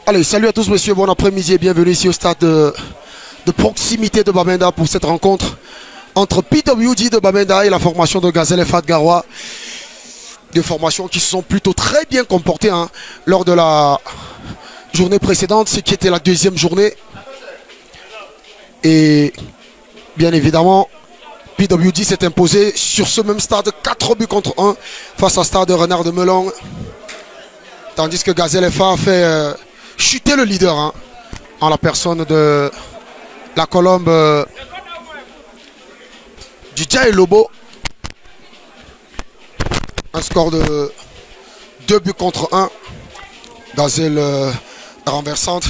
Allez, salut à tous messieurs, bon après-midi et bienvenue ici au stade de proximité de Bamenda pour cette rencontre entre PWD de Bamenda et la formation de Gazelle FA de Garoua. Des formations qui se sont plutôt très bien comportées lors de la journée précédente, ce qui était la deuxième journée. Et bien évidemment, PWD s'est imposé sur ce même stade 4 buts contre 1 face à Stade Renard de Melon. Tandis que Gazelle FA a fait chuter le leader en la personne de la Colombe du Djaï Lobo. Un score de 2 buts contre 1. Gazelle renversante.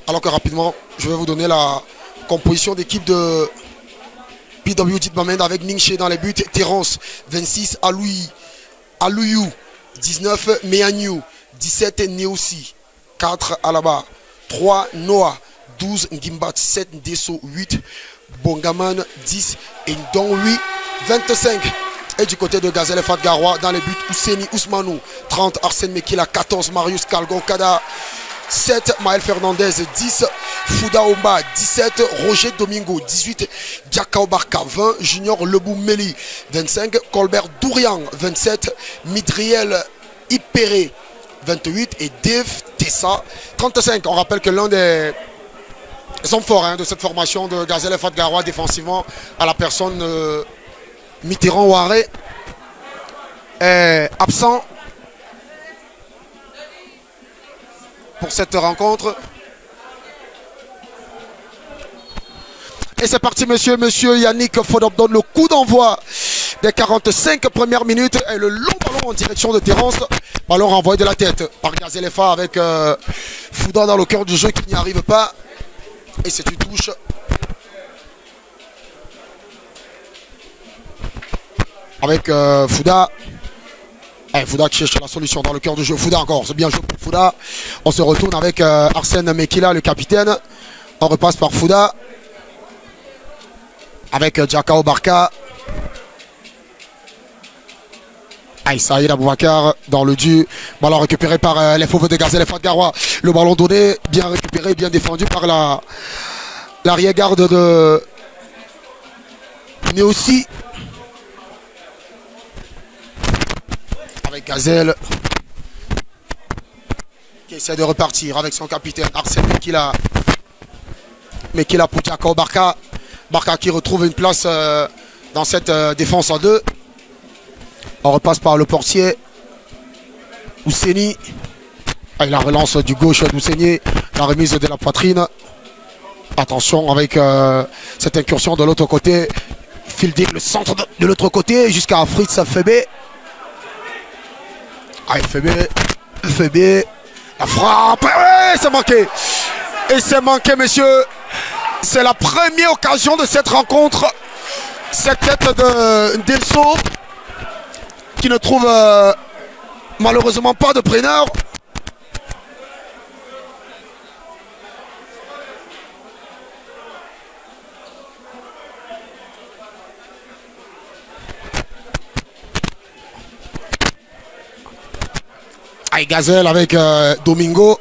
Alors que rapidement, je vais vous donner la composition d'équipe de PWD de Bamenda avec Ningshe dans les buts. Terence, 26, Alouyou, 19, Meagnou, 17, Neossi, 4, Alaba, 3, Noah, 12, Ngimbat, 7, Ndesso, 8, Bongaman, 10 et Ndongui, 25. Et du côté de Gazelle FA de Garoua, dans les buts, Ousseni Ousmanou, 30, Arsène Mekila, 14, Marius Kalgon Kada, 7, Maël Fernandez, 10, Fouda Omba, 17, Roger Domingo, 18, Diakao Barka, 20, Junior Lebou Meli, 25, Colbert Dourian, 27, Midriel Ipéré, 28 et Dave Tessa, 35. On rappelle que l'un des hommes forts de cette formation de Gazelle FA de Garoua défensivement à la personne Mitterrand Ouaré est absent pour cette rencontre. Et c'est parti monsieur Yannick Fodop donne le coup d'envoi des 45 premières minutes et le long ballon en direction de Terence. Ballon renvoyé de la tête par Gazelle FA avec Fouda dans le cœur du jeu qui n'y arrive pas. Et c'est une touche. Avec Fouda. Fouda qui cherche la solution dans le cœur du jeu. Fouda encore, c'est bien joué pour Fouda. On se retourne avec Arsène Mekila, le capitaine. On repasse par Fouda. Avec Diakao Barka. Saïd Aboubakar dans le dû. Ballon récupéré par les fauves de Gazelle FA de Garoua. Le ballon donné, bien récupéré, bien défendu par l'arrière-garde de Neossi. Avec Gazelle qui essaie de repartir avec son capitaine Arsène Mekila. Mekila pour Diakao Barka. Barka qui retrouve une place dans cette défense en deux. On repasse par le portier Ousseni. La relance du gauche d'Ousseni. La remise de la poitrine. Attention avec cette incursion de l'autre côté. Fielding le centre de l'autre côté jusqu'à Fritz Fébé. Fébé. La frappe. C'est manqué. Et c'est manqué messieurs. C'est la première occasion de cette rencontre. Cette tête de Ndesso qui ne trouve malheureusement pas de preneur. Gazelle avec Domingo.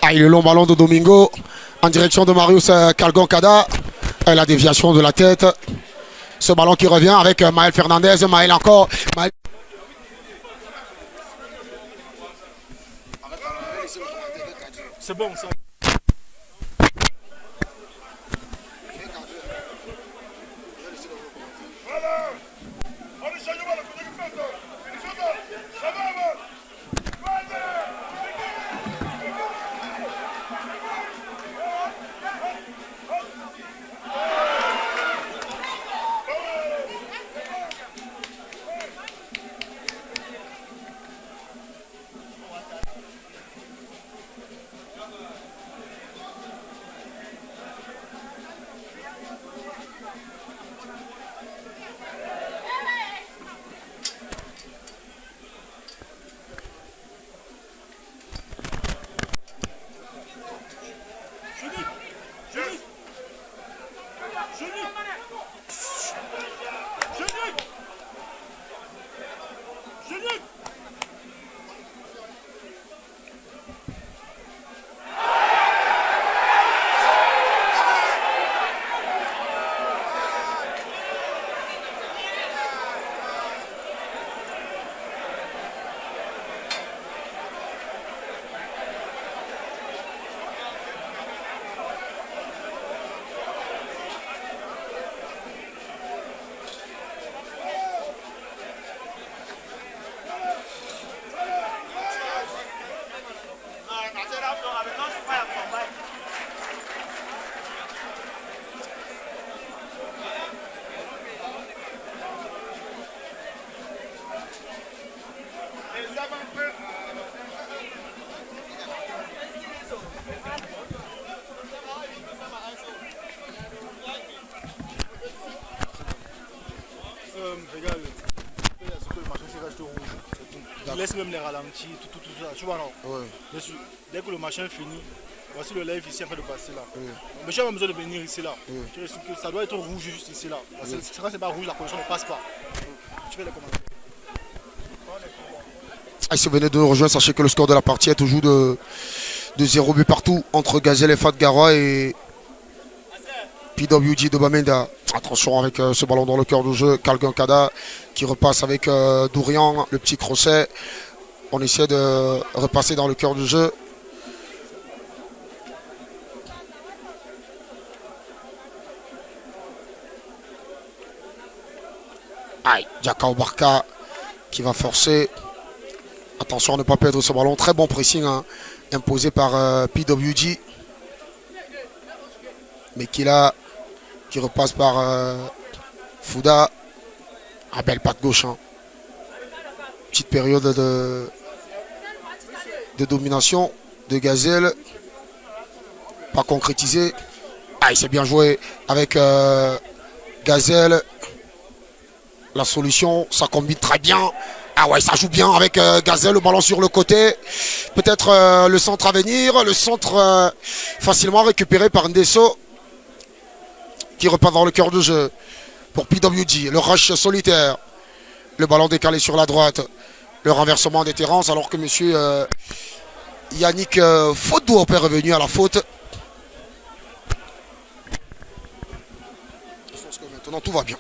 Le long ballon de Domingo en direction de Marius Kalgon Kada. La déviation de la tête. Ce ballon qui revient avec Maël Fernandez. Maël encore. C'est bon ça. laisse même les ralentis, tout ça. Tu vois, non? Ouais. Bien sûr. Dès que le machin est fini, voici le live ici en train de passer là. Ouais. Mais j'ai pas besoin de venir ici là. Ouais. Tu sais que ça doit être rouge juste ici là. Parce que quand c'est pas rouge, la connexion ne passe pas. Tu fais les commandes. Ah, si vous venez de nous rejoindre, sachez que le score de la partie est toujours de 0 but partout entre Gazelle et Fatgara et PWG de Bamenda. Attention avec ce ballon dans le cœur du jeu. Kalgan Kada qui repasse avec Dourian, le petit crochet. On essaie de repasser dans le cœur du jeu. Aïe, Jakao Barka qui va forcer. Attention à ne pas perdre ce ballon. Très bon pressing hein, imposé par PWG. Mais qui repasse par Fouda. Ah, belle patte gauche. Hein. Petite période de domination de Gazelle. Pas concrétisé. Ah, il s'est bien joué avec Gazelle. La solution, ça combine très bien. Ah ouais, ça joue bien avec Gazelle, le ballon sur le côté. Peut-être le centre à venir. Le centre facilement récupéré par Ndesso. Qui repart dans le cœur du jeu. Pour PWG, le rush solitaire. Le ballon décalé sur la droite. Le renversement des terrances alors que monsieur Yannick Faudou est revenu à la faute. Je pense que maintenant tout va bien.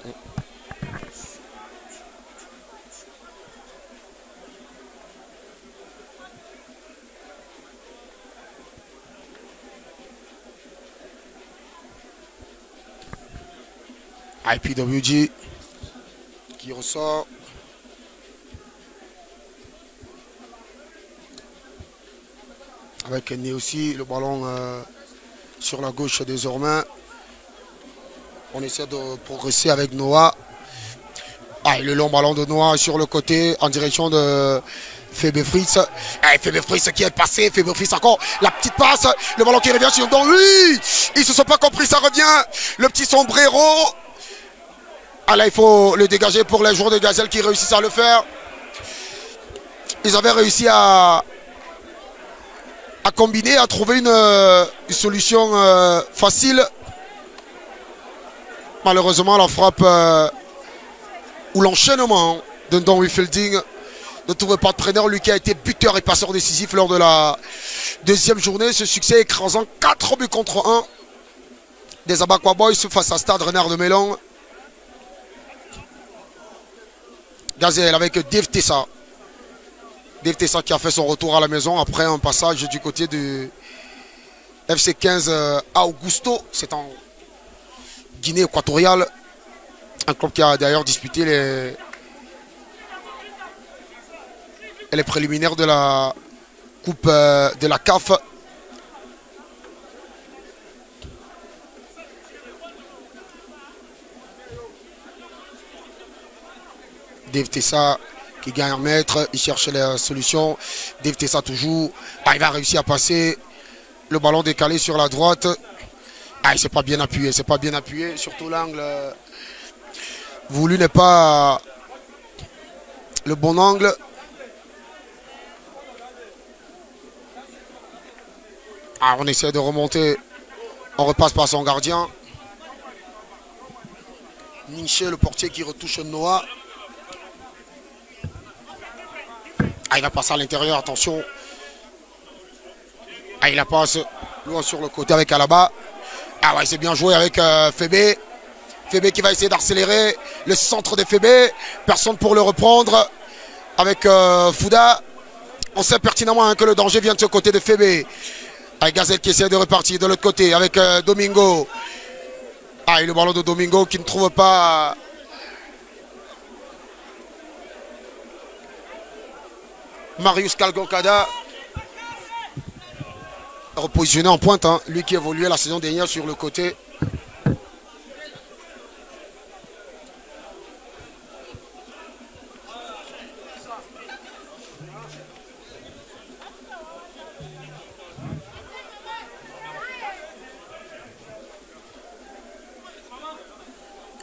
IPWG qui ressort. Avec Né aussi, le ballon sur la gauche désormais. On essaie de progresser avec Noah. Ah, et le long ballon de Noah sur le côté en direction de Fébé Fritz. Ah, Fébé Fritz qui est passé. Fébé Fritz encore. La petite passe. Le ballon qui revient sur le dos. Oui, ils se sont pas compris. Ça revient. Le petit sombrero. Ah là, il faut le dégager pour les joueurs de Gazelle qui réussissent à le faire. Ils avaient réussi à combiner, à trouver une solution facile. Malheureusement, la frappe ou l'enchaînement de Don Wifielding ne trouvait pas de preneur. Lui qui a été buteur et passeur décisif lors de la deuxième journée. Ce succès écrasant 4 buts contre 1 des Abakwa Boys face à Stade Renard de Mélon. Gazelle avec Dave Tessa. Dave Tessa qui a fait son retour à la maison après un passage du côté du FC 15 Augusto. C'est en Guinée équatoriale. Un club qui a d'ailleurs disputé les préliminaires de la Coupe de la CAF. Dave Tessa qui gagne un mètre, il cherche la solution. Dave Tessa toujours. Ah, il va réussir à passer. Le ballon décalé sur la droite. Ah, il s'est pas bien appuyé, c'est pas bien appuyé. Surtout l'angle voulu n'est pas le bon angle. Ah, on essaie de remonter. On repasse par son gardien. Ninché, le portier qui retouche Noah. Ah, il va passer à l'intérieur, attention. Ah, il la passe loin sur le côté avec Alaba. Ah ouais, c'est bien joué avec Fébé. Fébé qui va essayer d'accélérer. Le centre de Fébé. Personne pour le reprendre. Avec Fouda. On sait pertinemment hein, que le danger vient de ce côté de Fébé. Avec Gazelle qui essaie de repartir de l'autre côté avec Domingo. Ah, et le ballon de Domingo qui ne trouve pas Marius Kalgonkada. Repositionné en pointe, hein. Lui qui évoluait la saison dernière sur le côté.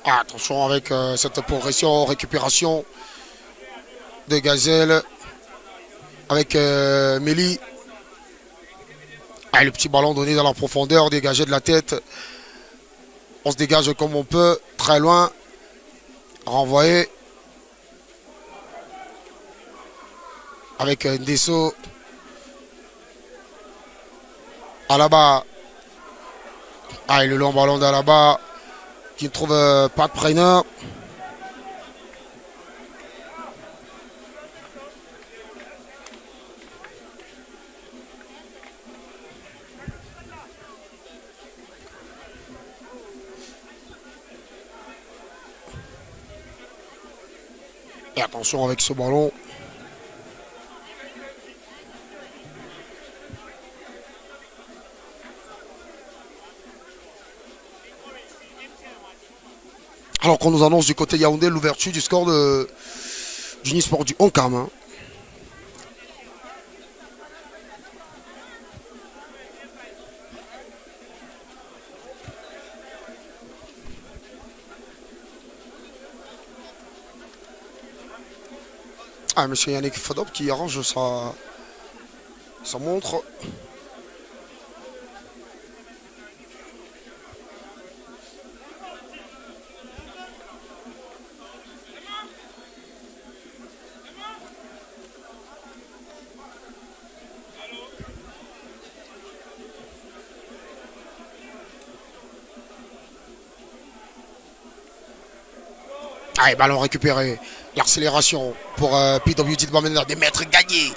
Ah, attention avec cette progression, récupération de Gazelle. avec Méli. Ah, le petit ballon donné dans la profondeur, dégagé de la tête. On se dégage comme on peut, très loin. Renvoyé. Avec Ndesso. Alaba. Ah, et le long ballon d'Alaba qui ne trouve pas de preneur. Et attention avec ce ballon. Alors qu'on nous annonce du côté Yaoundé l'ouverture du score du Nisport du Onkam. Hein. Ah, monsieur Yannick Fadop qui arrange sa montre. Allez, ballon récupéré. L'accélération pour PWD de Bamenda. Des mètres gagnés.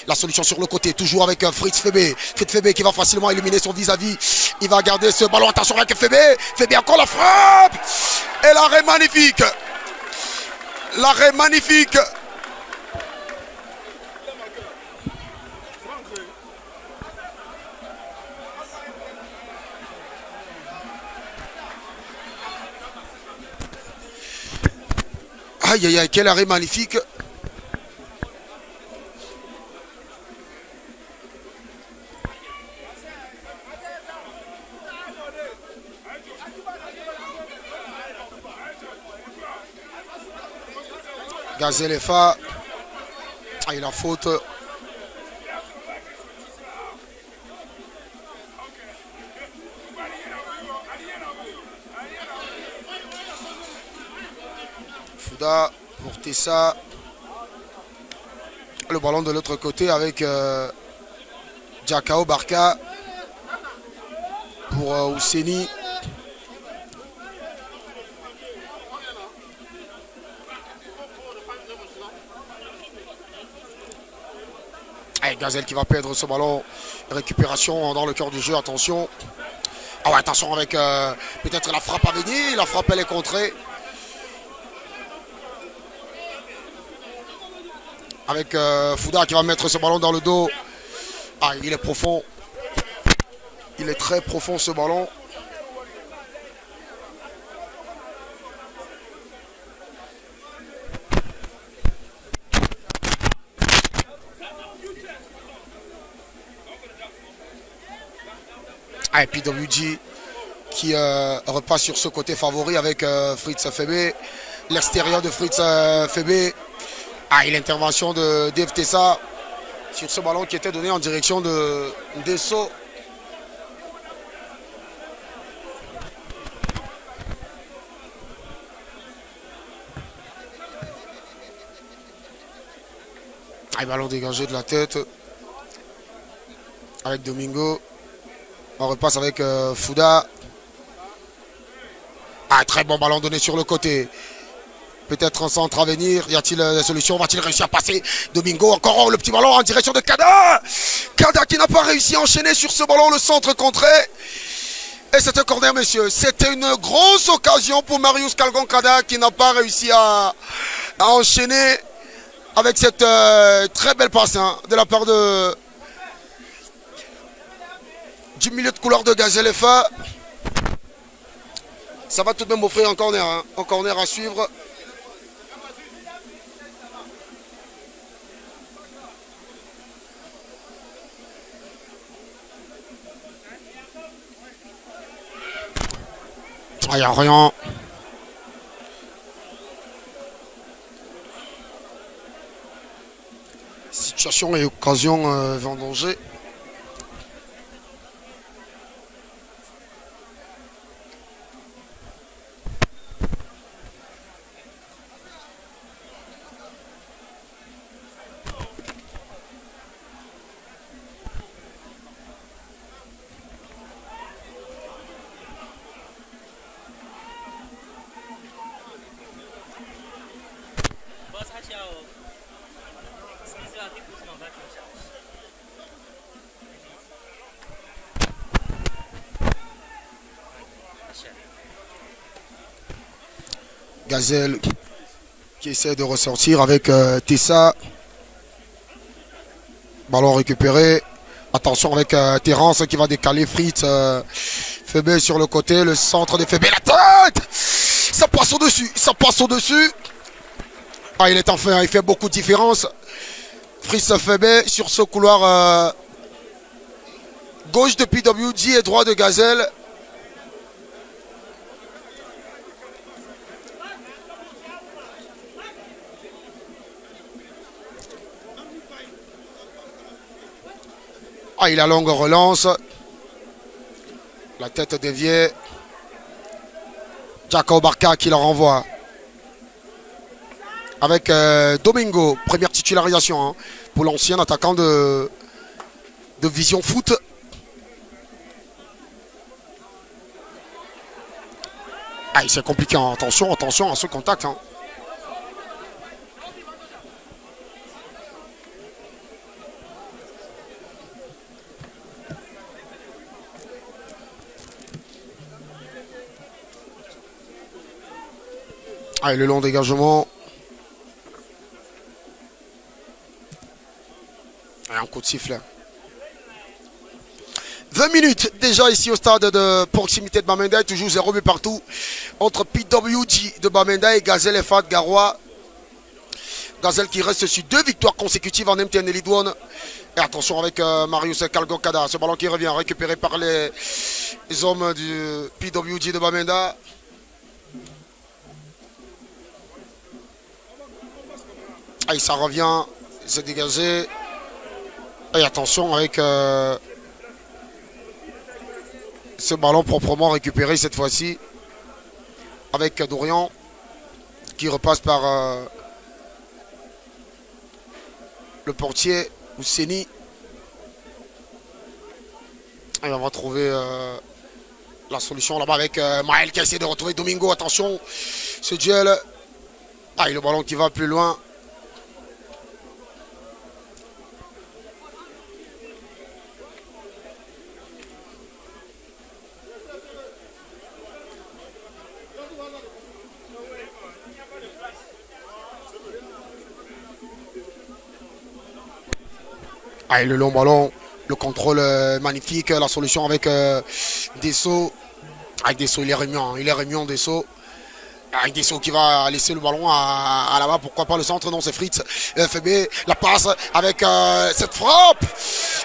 La solution sur le côté, toujours avec Fritz Fébé. Fritz Fébé qui va facilement éliminer son vis-à-vis. Il va garder ce ballon. Attention avec Fébé. Fébé encore la frappe. Et l'arrêt magnifique. L'arrêt magnifique. Aïe aïe aïe, quel arrêt magnifique. Gazelefa. Ah, il a faute. Fouda pour Tessa. Le ballon de l'autre côté avec Jakao Barka pour Ouseni. Allez, Gazelle qui va perdre ce ballon. Récupération dans le cœur du jeu, attention. Ah ouais, attention avec peut-être la frappe à venir. La frappe, elle est contrée. Avec Fouda qui va mettre ce ballon dans le dos. Ah, il est profond. Il est très profond ce ballon. Ah, et puis WG qui repasse sur ce côté favori avec Fritz Fébé. L'extérieur de Fritz Fébé. Ah, et l'intervention de Dave Tessa sur ce ballon qui était donné en direction de Ndesso. Ah, ballon dégagé de la tête avec Domingo. On repasse avec Fouda. Ah, très bon ballon donné sur le côté. Peut-être un centre à venir. Y a-t-il des solutions? Va-t-il réussir à passer? Domingo, encore le petit ballon en direction de Kada. Kada qui n'a pas réussi à enchaîner sur ce ballon, le centre contré. Et c'est un corner, messieurs. C'était une grosse occasion pour Marius Kalgon Kada qui n'a pas réussi à enchaîner avec cette très belle passe de la part du milieu de couleur de Gazelefa. Ça va tout de même offrir un corner. Un corner à suivre. Il n'y a rien. Situation et occasion vendangée. Gazelle qui essaie de ressortir avec Tessa. Ballon récupéré. Attention avec Terence qui va décaler Fritz. Fébé sur le côté. Le centre de Fébé. La tête. Ça passe au-dessus. Ça passe au-dessus. Ah, il est enfin. Il fait beaucoup de différence. Fritz Fébé sur ce couloir gauche de PWG et droit de Gazelle. Ah, il a longue relance. La tête déviée. Jacob Barca qui la renvoie. Avec Domingo. Première titularisation hein, pour l'ancien attaquant de Vision Foot. Ah, c'est compliqué. Hein. Attention, attention à ce contact. Hein. Ah, et le long dégagement. Et un coup de sifflet. 20 minutes déjà ici au stade de proximité de Bamenda. Toujours 0 but partout entre PWG de Bamenda et Gazelle FA de Garoua. Gazelle qui reste sur 2 victoires consécutives en MTN Elite One. Et attention avec Marius Kalgokada. Ce ballon qui revient récupéré par les hommes du PWG de Bamenda. Ah, ça revient, c'est dégagé. Et attention avec ce ballon proprement récupéré cette fois-ci. Avec Dorian qui repasse par le portier Ousseni. Et on va trouver la solution là-bas avec Maël qui a essayé de retrouver Domingo. Attention, ce duel. Ah, et le ballon qui va plus loin. Ah, et le long ballon, le contrôle magnifique, la solution avec Dessau. Avec Dessau, il est réunion Dessau. Avec Dessau qui va laisser le ballon à là-bas, pourquoi pas le centre, non c'est Fritz. FB, la passe avec cette frappe.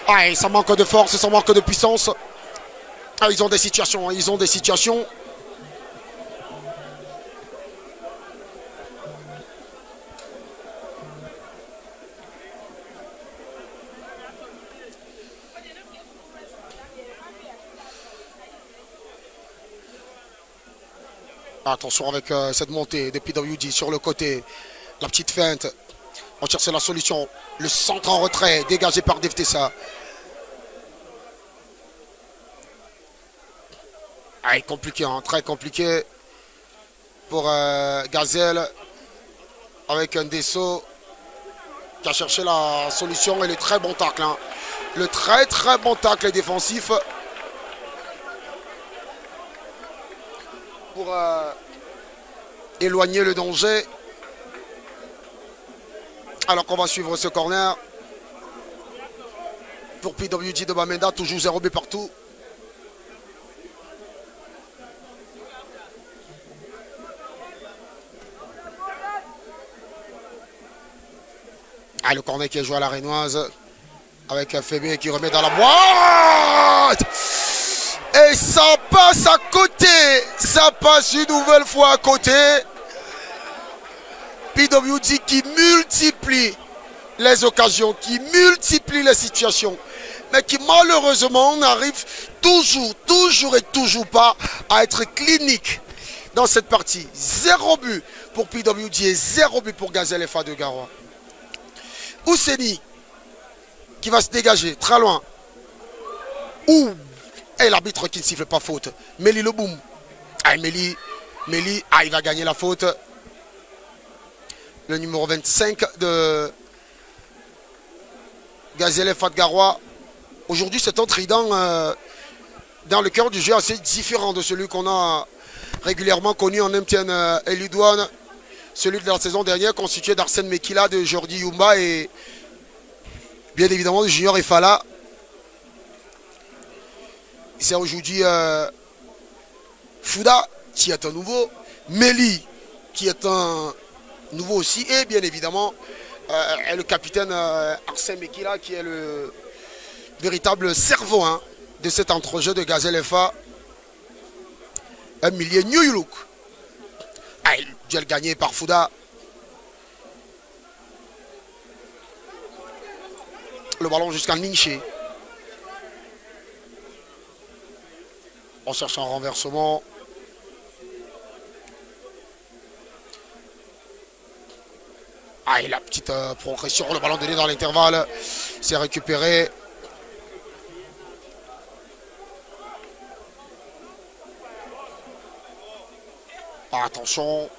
Ah, et ça manque de force, ça manque de puissance. Ah, ils ont des situations, Attention avec cette montée des PWG sur le côté. La petite feinte. On cherche la solution. Le centre en retrait dégagé par Deftessa. Ah, compliqué, hein, très compliqué pour Gazelle. Avec un Dessau qui a cherché la solution et les très bons tacles. Hein. Le très bon tacle défensif. Pour éloigner le danger. Alors qu'on va suivre ce corner. Pour PWG de Bamenda, toujours 0 but partout. Ah, le corner qui est joué à la Rénoise. Avec Fébé qui remet dans la boîte. Et ça passe à côté. Ça passe une nouvelle fois à côté. PWG qui multiplie les occasions, qui multiplie les situations, mais qui malheureusement n'arrive toujours et toujours pas à être clinique dans cette partie. 0 but pour PWG et 0 but pour Gazelle FA de Garoua. Ouseni qui va se dégager très loin. Ouh, et l'arbitre qui ne siffle pas faute. Méli le boum. Ah, Méli, il va gagner la faute. Le numéro 25 de Gazelle FA de Garoua. Aujourd'hui, c'est un trident dans le cœur du jeu assez différent de celui qu'on a régulièrement connu en MTN et Lidouane. Celui de la saison dernière constitué d'Arsène Mekila, de Jordi Yumba et bien évidemment de Junior Efala. C'est aujourd'hui Fouda qui est un nouveau, Méli qui est un nouveau aussi, et bien évidemment le capitaine Arsène Mekila qui est le véritable cerveau de cet entrejeu de Gazelle FA. Un milieu New York. Ah, il duel gagné par Fouda. Le ballon jusqu'à Ninché. On cherche un renversement. Ah, et la petite progression, le ballon donné dans l'intervalle. C'est récupéré. Ah, attention.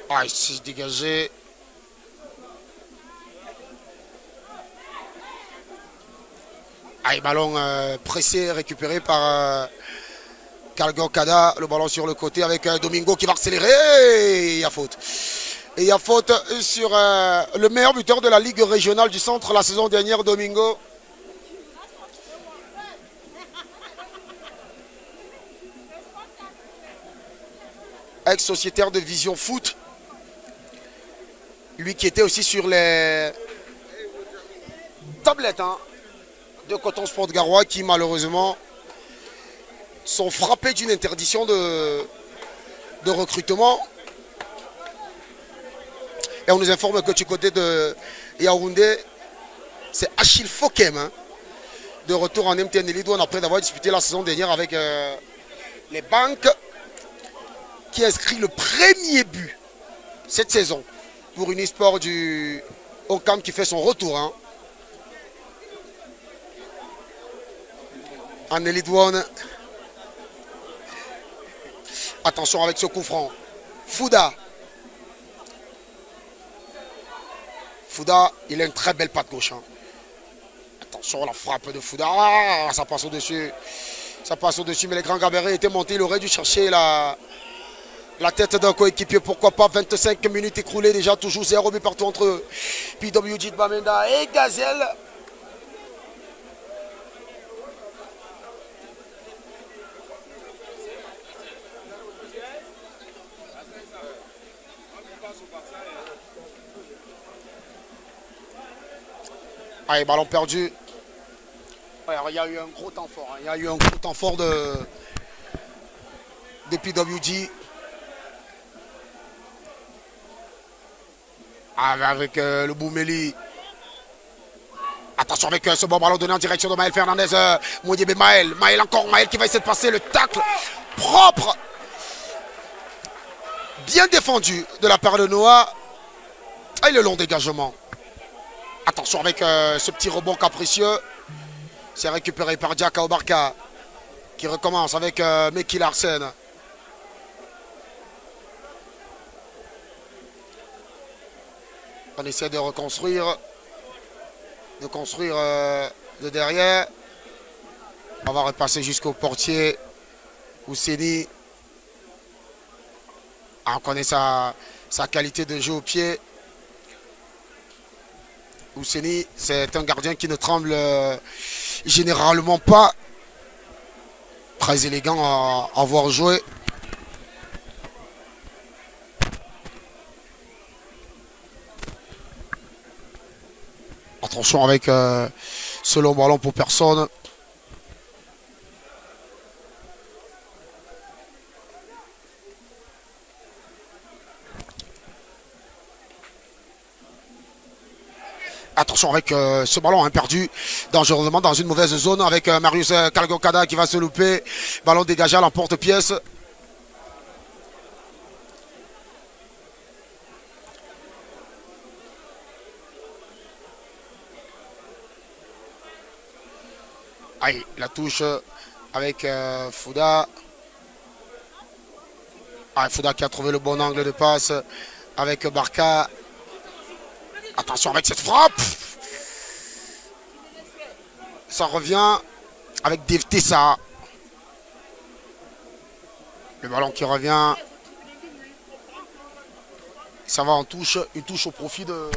Ah, il s'est dégagé. Ah, et ballon pressé, récupéré par Calgon Kada. Le ballon sur le côté avec Domingo qui va accélérer. Et il y a faute. Et il y a faute sur le meilleur buteur de la Ligue régionale du centre la saison dernière, Domingo. Ex-sociétaire de Vision Foot. Lui qui était aussi sur les tablettes de Coton Sport Garoua, qui malheureusement sont frappés d'une interdiction de recrutement. Et on nous informe que du côté de Yaoundé, c'est Achille Fokem, de retour en MTN Lidouane après d'avoir disputé la saison dernière avec les banques, qui inscrit le premier but cette saison pour Unisport du Ocam qui fait son retour en Elidouane. Attention avec ce coup franc. Fouda, il a une très belle patte gauche. Attention, la frappe de Fouda. Ah, ça passe au-dessus. Ça passe au-dessus, mais les grands gabarits étaient montés. Il aurait dû chercher la tête d'un coéquipier. Pourquoi pas. 25 minutes écroulées déjà. Toujours 0 but partout entre PWG de Bamenda et Gazelle. Allez, ballon perdu. Ouais, il y a eu un gros temps fort. Il y a eu un gros temps fort de PWG. Avec le Boumeli. Attention avec ce bon ballon donné en direction de Maël Fernandez. Moudiébé Maël. Maël encore. Maël qui va essayer de passer le tacle propre. Bien défendu de la part de Noah. Et le long dégagement. Attention avec ce petit rebond capricieux. C'est récupéré par Diaka Obarka. Qui recommence avec Meki Larsen. On essaie de reconstruire. De construire de derrière. On va repasser jusqu'au portier. Ouseni. On connaît sa qualité de jeu au pied. Ouseni, c'est un gardien qui ne tremble généralement pas. Très élégant à voir jouer. Attention avec ce long ballon pour personne. Attention avec ce ballon perdu dangereusement dans une mauvaise zone avec Marius Kalgokada qui va se louper. Ballon dégagé à l'emporte-pièce. Aïe, la touche avec Fouda. Ah, Fouda qui a trouvé le bon angle de passe avec Barca. Attention avec cette frappe. Ça revient avec Dave Tessa. Le ballon qui revient. Ça va en touche. Une touche au profit de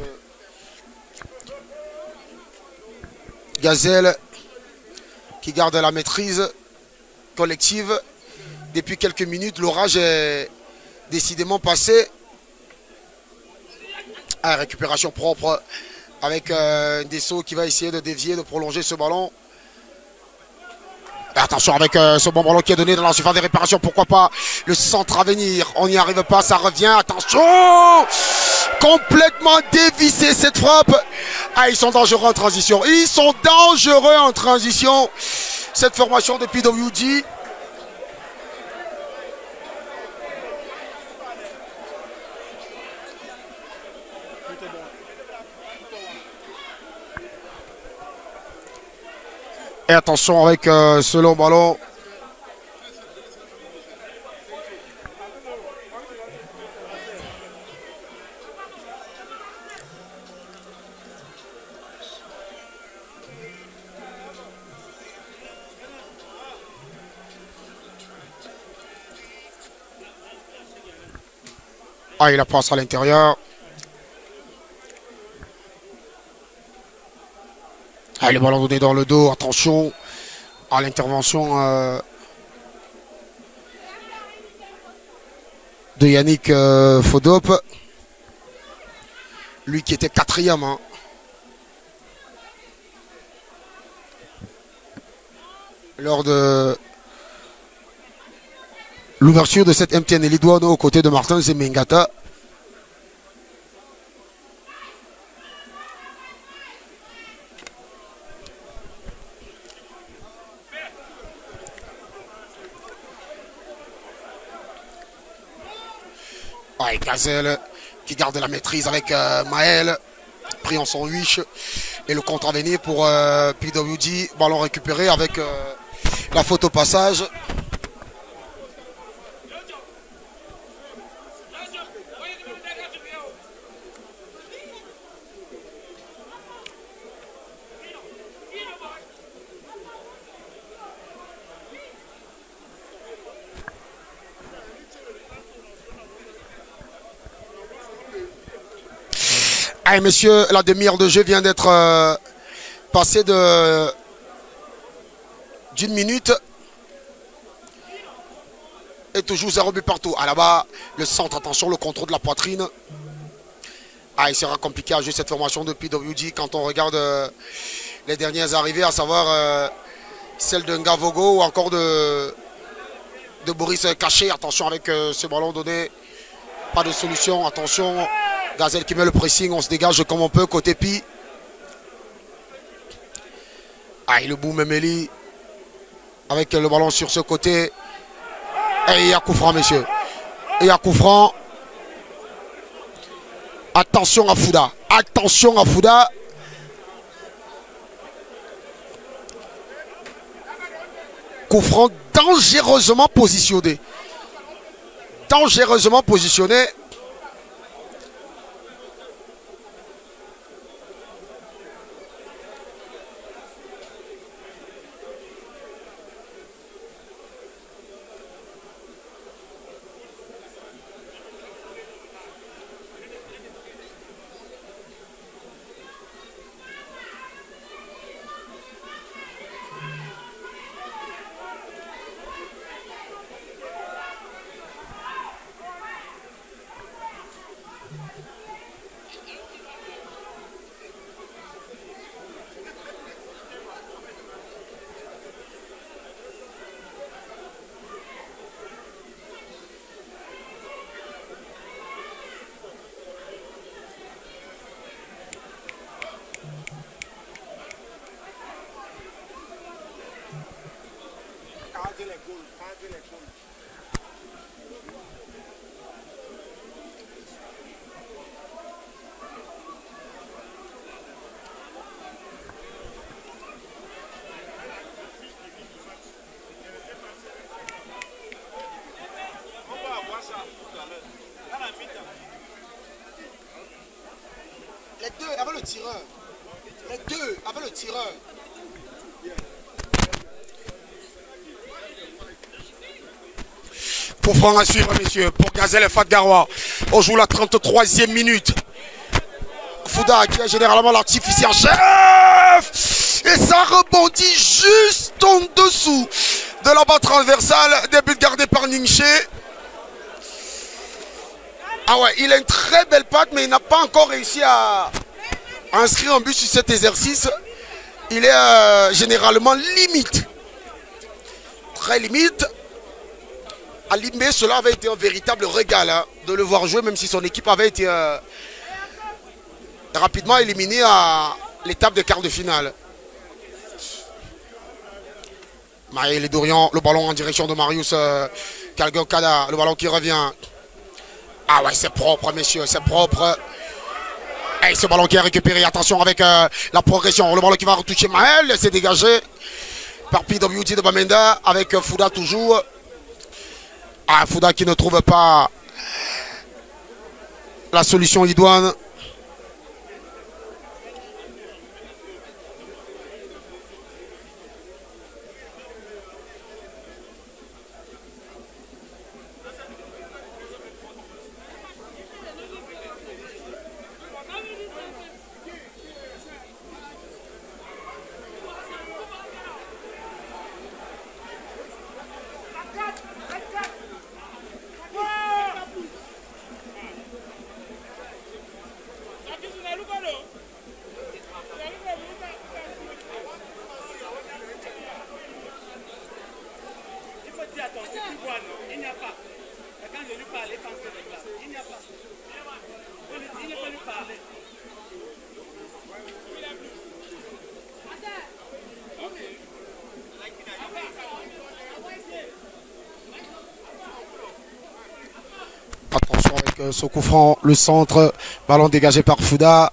Gazelle qui garde la maîtrise collective. Depuis quelques minutes, l'orage est décidément passé. Ah, récupération propre avec Ndesso qui va essayer de dévier, de prolonger ce ballon. Et attention avec ce bon ballon qui est donné dans la surface de réparation. Pourquoi pas le centre à venir. On n'y arrive pas, ça revient. Attention. Complètement dévissé cette frappe. Ah, ils sont dangereux en transition. Ils sont dangereux en transition. Cette formation de PWD. Et attention avec ce long ballon. Ah, il la passe à l'intérieur. Ah, le ballon donné dans le dos. Attention à l'intervention de Yannick Fodop. Lui qui était quatrième. Hein. Lors de l'ouverture de cette MTN Elite-One aux côtés de Martin Zemengata. Ouais, Gazelle qui garde la maîtrise avec Maël, pris en son wish. Et le contre à venir pour PWD. Ballon récupéré avec la faute au passage. Allez, messieurs, la demi-heure de jeu vient d'être passée d'une minute. Et toujours 0 but partout. Ah, là-bas, le centre, attention, le contrôle de la poitrine. Ah, il sera compliqué à jouer cette formation de PWD quand on regarde les dernières arrivées, à savoir celle de Ngavogo ou encore de Boris Caché. Attention avec ce ballon donné. Pas de solution. Attention. Gazelle qui met le pressing, on se dégage comme on peut côté Pi. Ah, il le bout Memeli avec le ballon sur ce côté. Et il y a coup franc, messieurs. Et il y a coup franc. Attention à Fouda. Attention à Fouda. Coup franc dangereusement positionné. Dangereusement positionné. Les deux avec le tireur. Les deux avec le tireur. Pour franc à suivre, messieurs, pour Gazelle et Fat Garoua. On joue la 33e minute. Fouda qui est généralement l'artificier en chef. Et ça rebondit juste en dessous de la barre transversale. Début gardé par Ningche. Ah ouais, il a une très belle patte, mais il n'a pas encore réussi à inscrire un but sur cet exercice. Il est généralement limite. Très limite. À Limbe, cela avait été un véritable régal hein, de le voir jouer, même si son équipe avait été rapidement éliminée à l'étape des quarts de finale. Maël Dorian, le ballon en direction de Marius Kalgokada, le ballon qui revient. Ah ouais, c'est propre, messieurs, c'est propre. Et ce ballon qui est récupéré, attention avec la progression. Le ballon qui va retoucher Maël, c'est dégagé par PWD de Bamenda avec Fouda toujours. Ah, Fouda qui ne trouve pas la solution idoine. Attention avec ce coup franc, le centre, ballon dégagé par Fouda.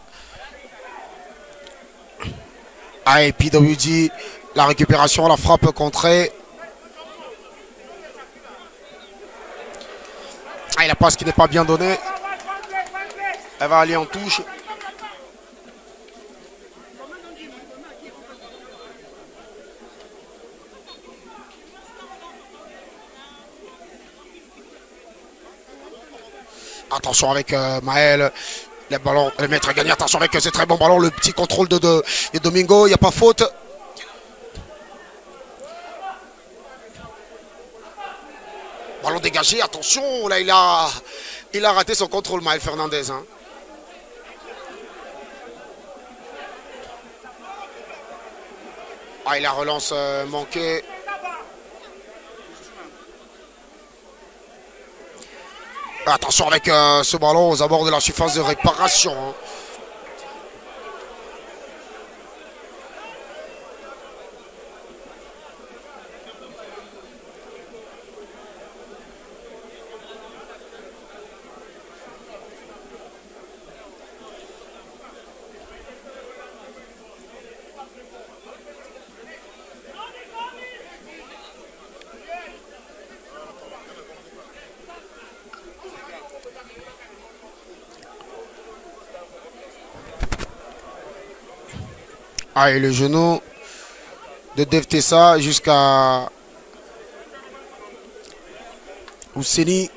Ah, et PWD, la récupération, la frappe contrée. Ah, et la passe qui n'est pas bien donnée. Elle va aller en touche. Attention avec Maël. Le ballon, le maître a gagné. Attention avec ce très bon ballon. Le petit contrôle de Domingo. Il n'y a pas faute. Ballon dégagé. Attention. Là, il a raté son contrôle, Maël Fernandez. Hein. Ah, il a relance manquée. Attention avec ce ballon aux abords de la surface de réparation. Hein. Ah, et le genou de Dev Tessa jusqu'à Ousseni.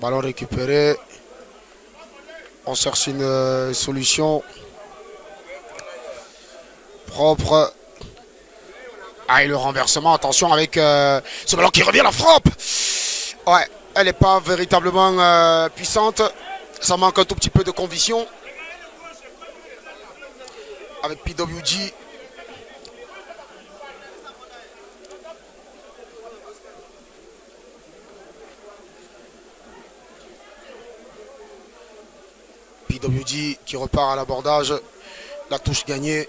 Ballon récupéré. On cherche une solution propre. Ah, et le renversement. Attention avec ce ballon qui revient, la frappe. Ouais, elle n'est pas véritablement puissante. Ça manque un tout petit peu de conviction. Avec PWG. PWG qui repart à l'abordage. La touche gagnée.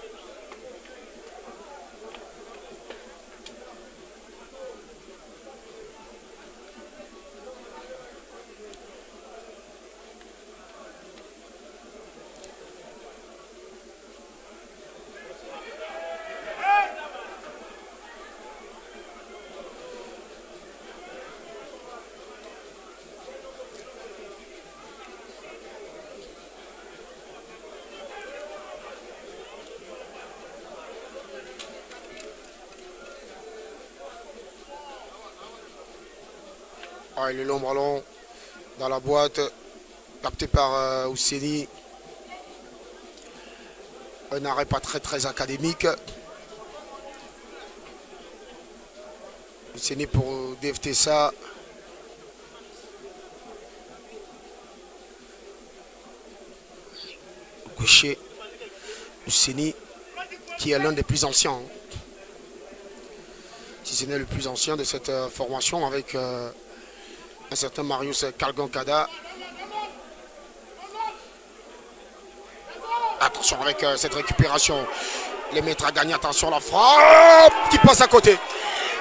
Ah, le long ballon dans la boîte, capté par Ousseni. Un arrêt pas très académique. Ousseni pour DFTSA. Gaucher. Ousseni, qui est l'un des plus anciens. Hein. Si ce n'est le plus ancien de cette formation avec un certain Marius Kalgankada. Attention avec cette récupération. Les maîtres à gagner. Attention la frappe qui passe à côté.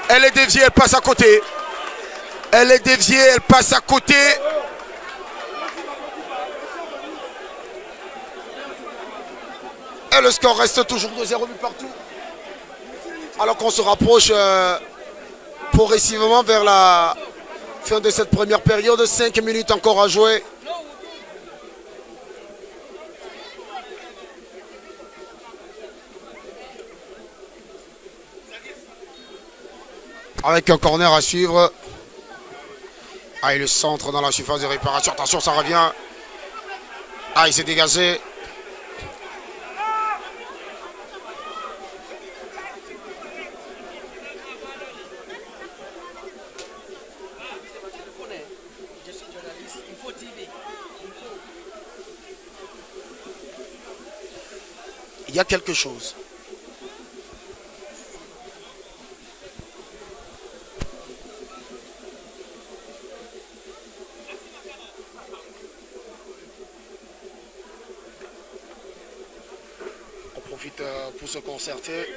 Elle est déviée, elle passe à côté. Elle est déviée, elle passe à côté. Et le score reste toujours de 0 but partout. Alors qu'on se rapproche progressivement vers la fin de cette première période. 5 minutes encore à jouer. Avec un corner à suivre. Ah, et le centre dans la surface de réparation. Attention, ça revient. Ah, il s'est dégagé. Il y a quelque chose. On profite pour se concerter.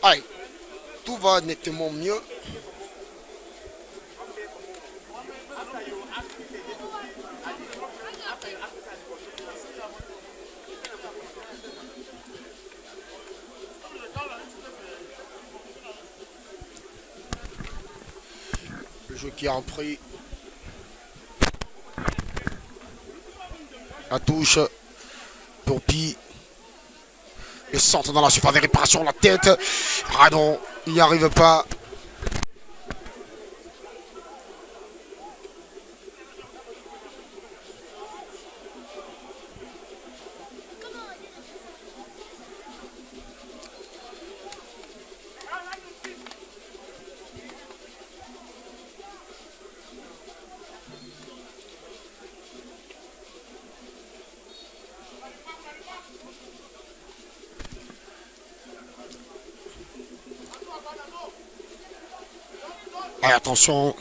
Allez, tout va nettement mieux. Le jeu qui a repris. La touche pour Pi. Le centre dans la surface de réparation, la tête. Ah non, il n'y arrive pas. Allez, attention,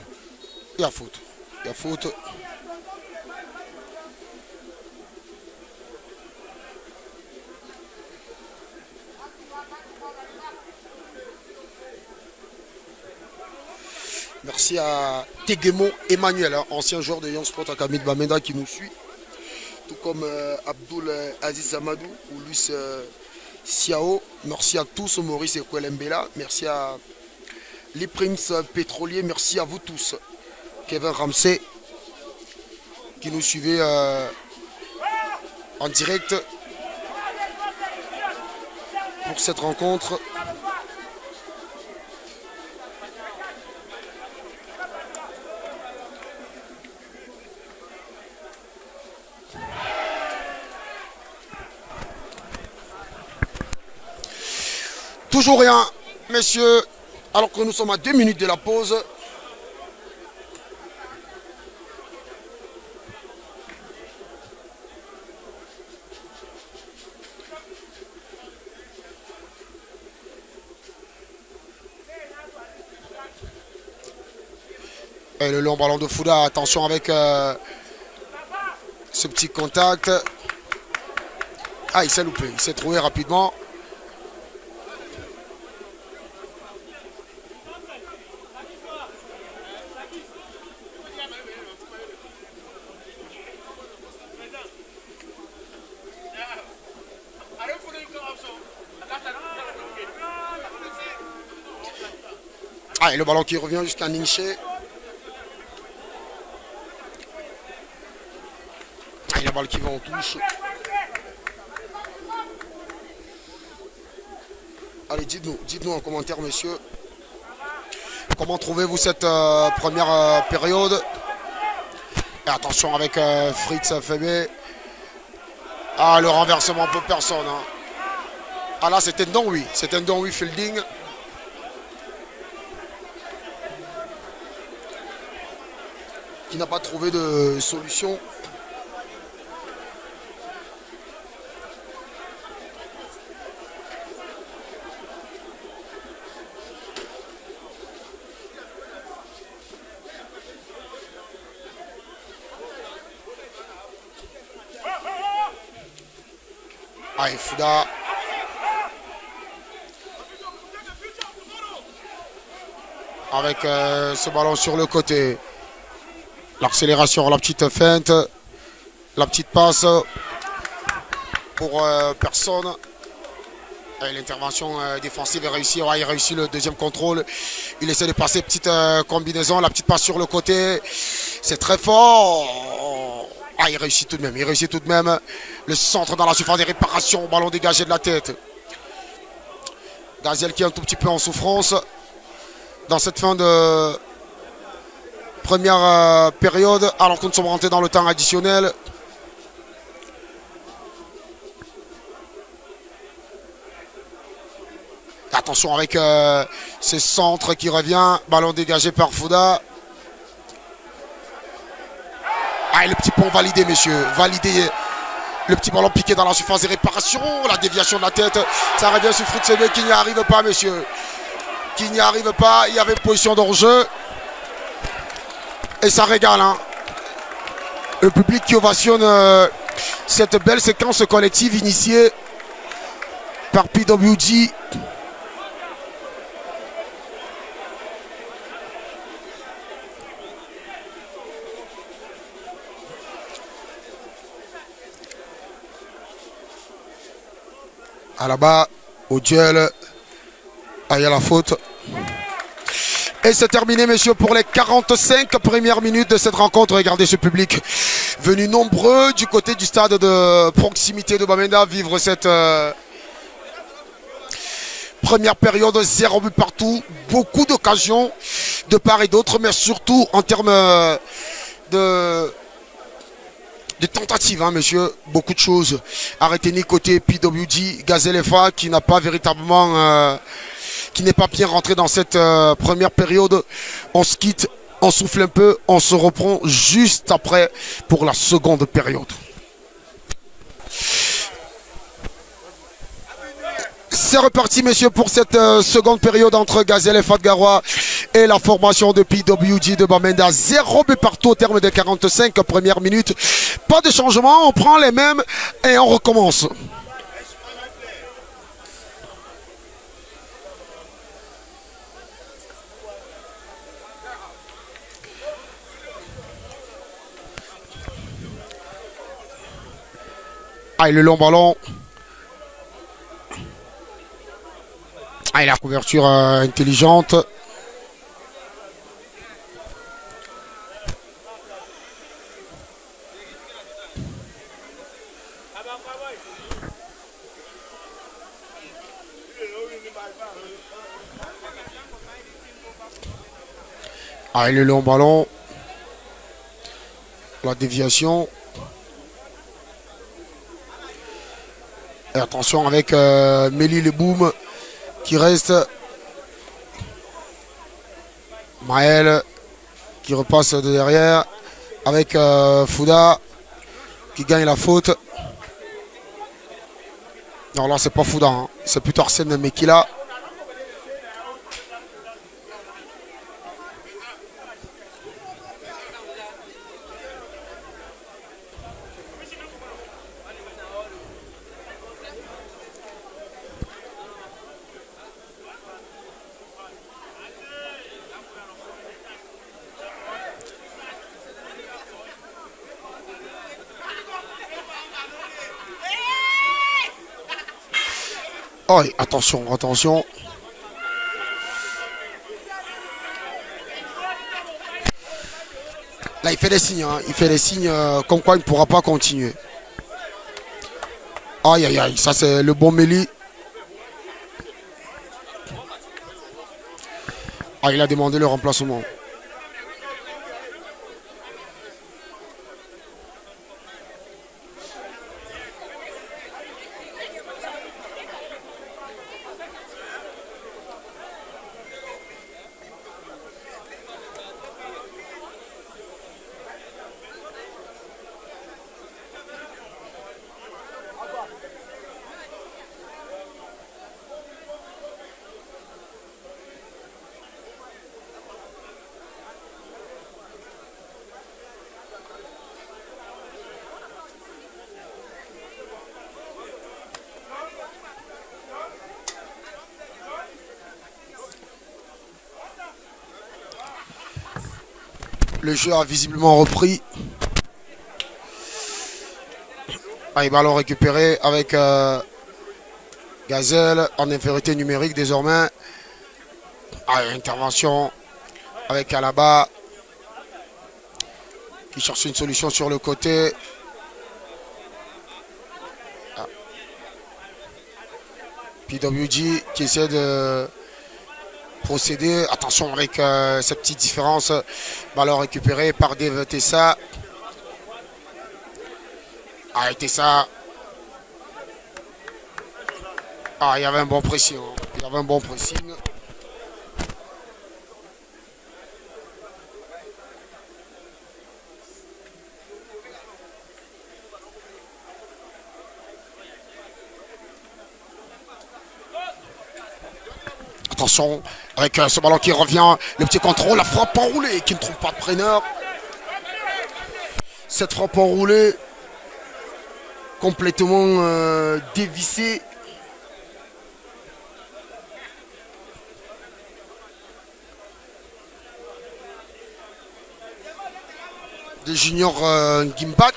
il y a faute. Il y a faute. Merci à Tegemo Emmanuel, hein, ancien joueur de Young Sport Academy de Bamenda qui nous suit. Tout comme Abdul Aziz Amadou ou Luis Siao. Merci à tous, Maurice et Kwelembela. Merci à les Princes pétroliers, merci à vous tous. Kevin Ramsey qui nous suivait en direct pour cette rencontre. Toujours rien, messieurs. Alors que nous sommes à 2 minutes de la pause. Et le long ballon de Fouda, attention avec ce petit contact. Ah, il s'est loupé, il s'est trouvé rapidement. Ah, et le ballon qui revient jusqu'à Ninché. Ah, et la balle qui va en touche. Allez, dites-nous en commentaire, messieurs. Comment trouvez-vous cette première période? Et attention avec Fritz Fébé. Ah, le renversement pour personne. Hein. Ah là, c'était Ndonwi. C'était Ndonwi Fielding. Qui n'a pas trouvé de solution. Ah, et Fouda. Avec ce ballon sur le côté. L'accélération, la petite feinte. La petite passe. Pour personne. Et l'intervention défensive est réussie. Ouais, il réussit le deuxième contrôle. Il essaie de passer petite combinaison. La petite passe sur le côté. C'est très fort. Ah, il réussit tout de même. Il réussit tout de même. Le centre dans la surface des réparations. Ballon dégagé de la tête. Gaziel qui est un tout petit peu en souffrance. Dans cette fin de première période. Alors que nous sommes rentrés dans le temps additionnel. Attention avec ce centre qui revient. Ballon dégagé par Fouda. Ah, et le petit pont validé, messieurs. Validé. Le petit ballon piqué dans la surface des réparations. La déviation de la tête. Ça revient sur Fritz Fébé qui n'y arrive pas, messieurs. Qui n'y arrive pas. Il y avait position d'hors-jeu. Et ça régale. Hein. Le public qui ovationne cette belle séquence collective initiée par PWG. À là-bas, au duel, il y a la faute. Et c'est terminé, messieurs, pour les 45 premières minutes de cette rencontre. Regardez ce public venu nombreux du côté du stade de proximité de Bamenda vivre cette première période. 0 but partout, beaucoup d'occasions de part et d'autre, mais surtout en termes de tentatives, hein, messieurs, beaucoup de choses. Arrêtez côté PWG, Gazel FA qui n'a pas véritablement, qui n'est pas bien rentré dans cette première période. On se quitte, on souffle un peu, on se reprend juste après pour la seconde période. C'est reparti, messieurs, pour cette seconde période entre Gazel FA de Garoua et la formation de PWG de Bamenda. 0 but partout au terme des 45 premières minutes. Pas de changement, on prend les mêmes et on recommence. Ah, le long ballon. Ah, et la couverture intelligente. Ah, et le long ballon. La déviation. Et attention avec Méli le boom qui reste. Maël qui repasse de derrière avec Fouda qui gagne la faute. Non, là c'est pas Fouda, hein. C'est plutôt Arsène Mekila. Oh, et attention, attention. Là, il fait des signes, hein. Il fait des signes comme quoi il ne pourra pas continuer. Aïe, aïe, aïe, ça c'est le bon Méli. Ah, il a demandé le remplacement. Le jeu a visiblement repris. Ah, et ballon récupéré avec Gazelle en infériorité numérique désormais. Ah, intervention avec Alaba qui cherche une solution sur le côté. Ah. PWG qui essaie de procéder. Attention avec cette petite différence. Ballon récupéré par Dave Tessa. Ah, Tessa. Ah, il y avait un bon pressing. Il y avait un bon pressing. Attention, avec ce ballon qui revient, le petit contrôle, la frappe enroulée qui ne trouve pas de preneur. Cette frappe enroulée complètement dévissée. De Junior Gimbat.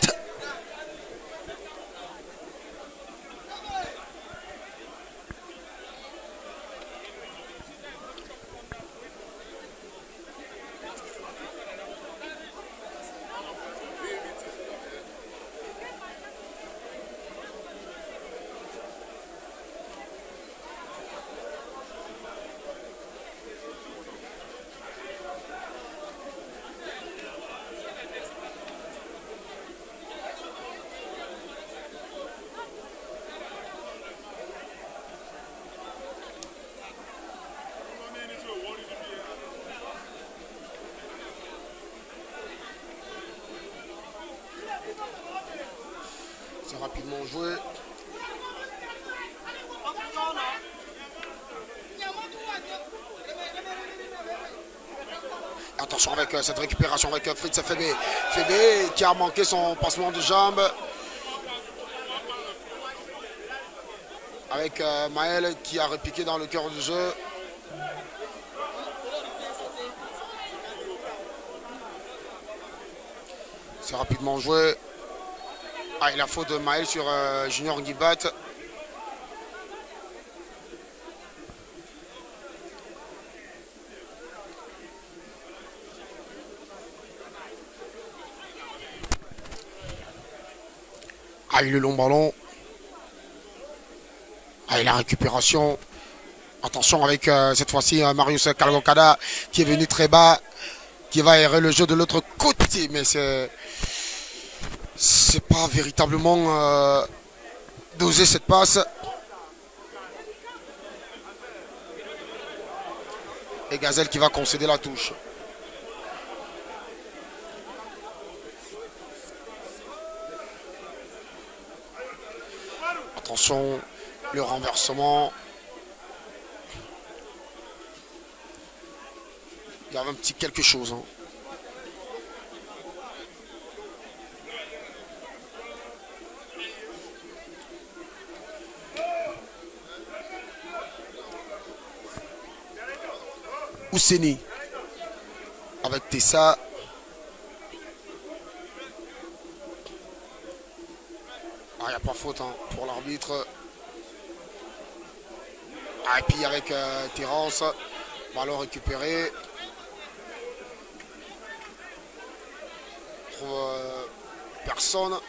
C'est rapidement joué. Attention avec cette récupération avec Fritz Fébé. Fébé qui a manqué son passement de jambe. Avec Maël qui a répliqué dans le cœur du jeu. C'est rapidement joué. Ah, et la faute de Maël sur Junior Guibat. Ah, le long ballon. Ah, et la récupération. Attention avec cette fois-ci Marius Kalgokada qui est venu très bas, qui va errer le jeu de l'autre côté, mais c'est pas véritablement dosé cette passe. Et Gazelle qui va concéder la touche. Attention, le renversement. Il y avait un petit quelque chose. Hein. Ousseni avec Tessa. Ah, il n'y a pas faute hein, pour l'arbitre. Ah, et puis avec Terence, ballon récupéré. On trouve personne.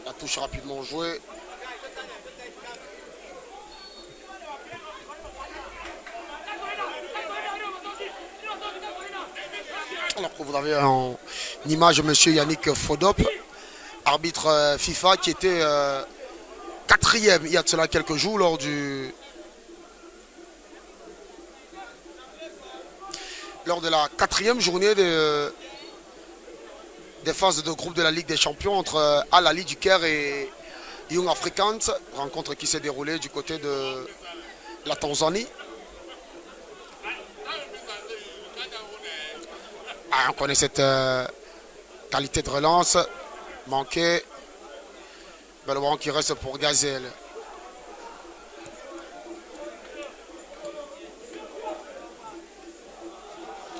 La touche rapidement jouée. Alors que vous avez en image M. Yannick Fodop, arbitre FIFA qui était quatrième il y a de cela quelques jours lors de la quatrième journée des phases de groupe de la Ligue des Champions entre Al Ahly du Caire et Young Africans, rencontre qui s'est déroulée du côté de la Tanzanie. Ah, on connaît cette qualité de relance manquée. Le ballon qui reste pour Gazelle.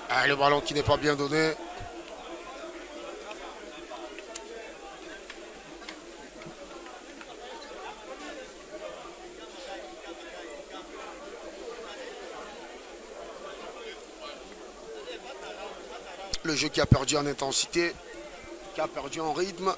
Ah, le ballon qui n'est pas bien donné. Le jeu qui a perdu en intensité, qui a perdu en rythme.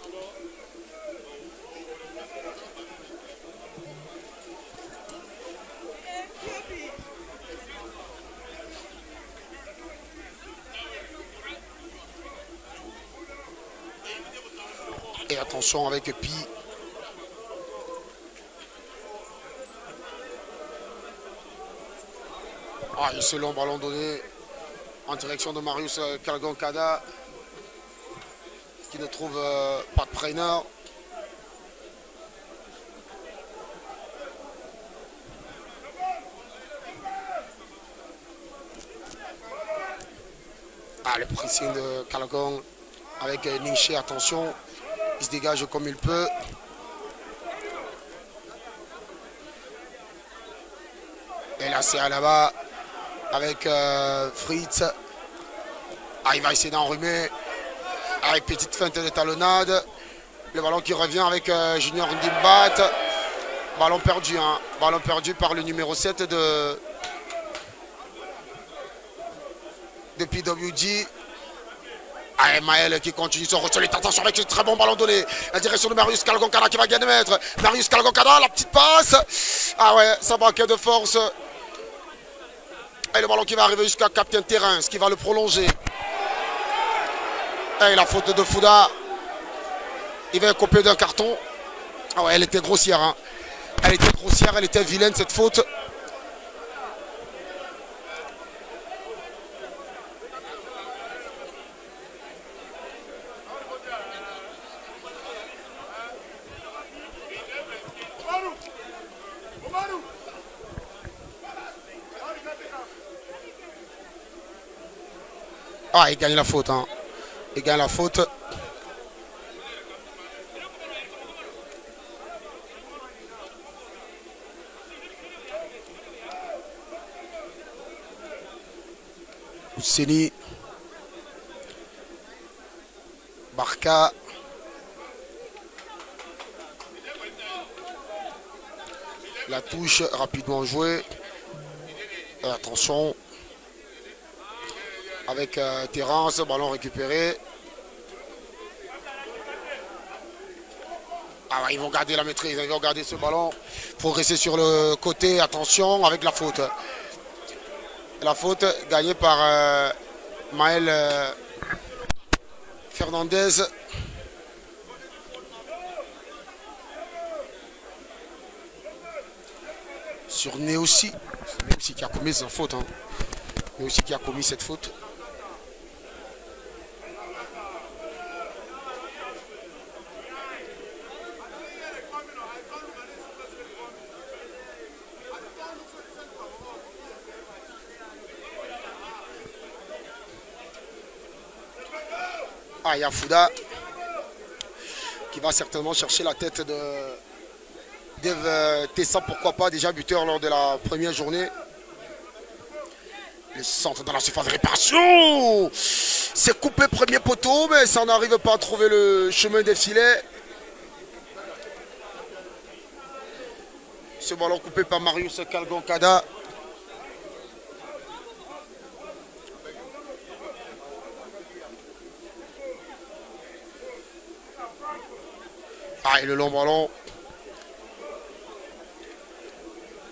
Et attention avec Pi. Ah, et ce long ballon donné en direction de Marius Kalgankada qui ne trouve pas de preneur. Ah, le pressing de Kalgang avec Ningshe, attention, il se dégage comme il peut. Et là c'est là-bas avec Fritz. Ah, il va essayer d'enrhumer avec petite feinte de talonnade. Le ballon qui revient avec Junior Ndimbat. Ballon perdu, hein. Ballon perdu par le numéro 7 de PWG. Ah, Maël qui continue son retour. Attention avec ce très bon ballon donné. La direction de Marius Kalgankada qui va gagner mètre. Marius Kalgankada, la petite passe. Ah ouais, ça manquait de force. Et le ballon qui va arriver jusqu'à Captain Terrain, ce qui va le prolonger. Et la faute de Fouda. Il va couper d'un carton. Ah ouais, elle était grossière. Hein. Elle était grossière, elle était vilaine cette faute. Ah, il gagne la faute. Hein. Il gagne la faute. Ousseni. Barca. La touche rapidement jouée. Et attention. Avec Terence, ballon récupéré. Ah ouais, ils vont garder la maîtrise, ils vont garder ce ballon. Progresser sur le côté, attention, avec la faute. La faute gagnée par Maël Fernandez. Sur Néossi. C'est Néossi qui a commis cette faute. Hein. Néossi qui a commis cette faute. Ah, il y a Fouda qui va certainement chercher la tête de Dave Tessa, pourquoi pas, déjà buteur lors de la première journée. Le centre dans la surface de réparation. C'est coupé premier poteau, mais ça n'arrive pas à trouver le chemin des filets. ce ballon coupé par Marius Kalgonkada. Ah, et le long ballon.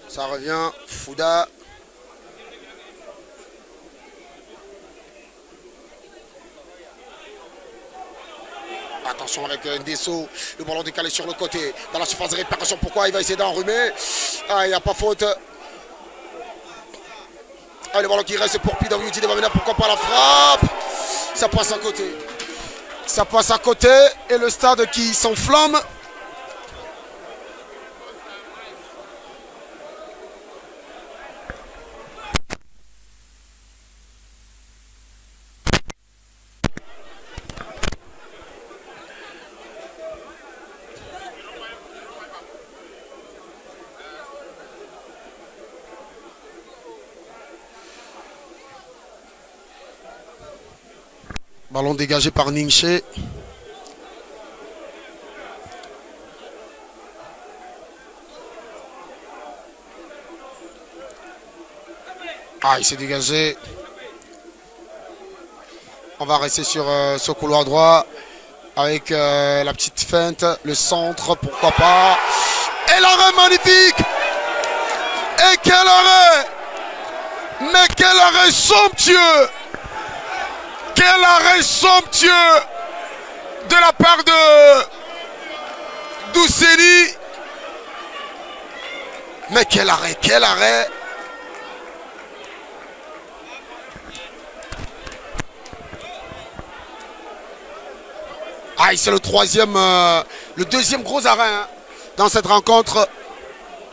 Ça revient. Fouda. Attention avec Ndesso. Le ballon décalé sur le côté. Dans la surface de réparation. Pourquoi il va essayer d'enrhumer? Ah, il n'y a pas faute. Ah, le ballon qui reste pour PWD. Il va maintenant, pourquoi pas la frappe? Ça passe à côté. Ça passe à côté. Et le stade qui s'enflamme. Ballon dégagé par Ningche. Ah, il s'est dégagé. On va rester sur ce couloir droit avec la petite feinte, le centre, pourquoi pas. Et l'arrêt magnifique. Et quel arrêt. Mais quel arrêt somptueux. Quel arrêt somptueux de la part de Dousseni. Mais quel arrêt, quel arrêt. Ah, c'est le le deuxième gros arrêt hein, dans cette rencontre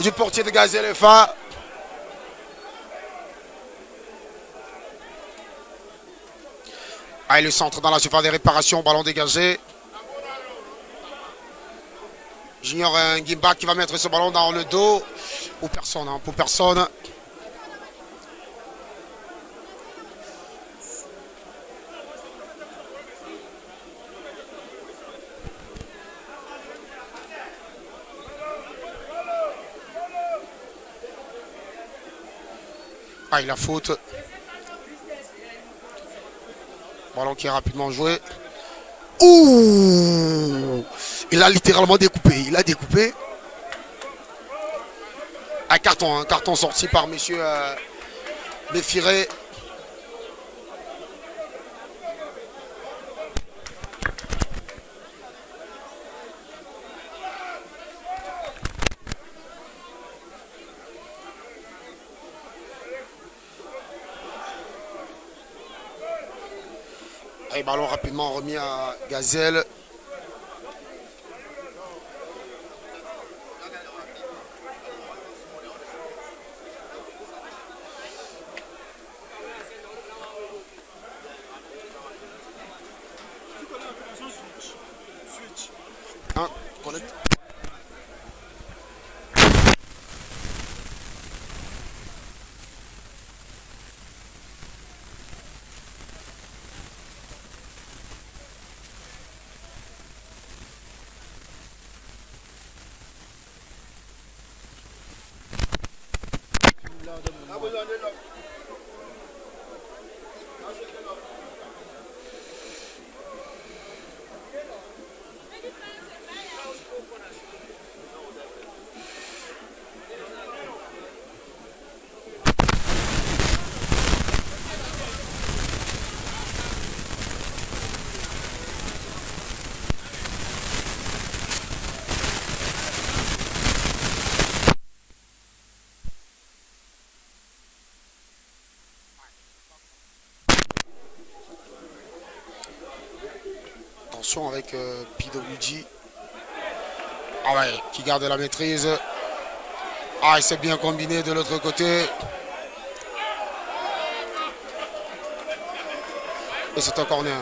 du portier de Gazelle FA. Ah, et le centre dans la surface des réparations, ballon dégagé. Junior Ngimba qui va mettre ce ballon dans le dos. Pour personne, hein, pour personne. Ah, il a faute. Ballon qui est rapidement joué. Ouh! Il a littéralement découpé. Il a découpé. Un carton, hein, carton sorti par monsieur Méfiré. Et ballon rapidement remis à Gazelle. Hein, connecte. Attention avec PWG. Ah ouais, qui garde la maîtrise. Ah, il s'est bien combiné de l'autre côté. Et c'est un corner.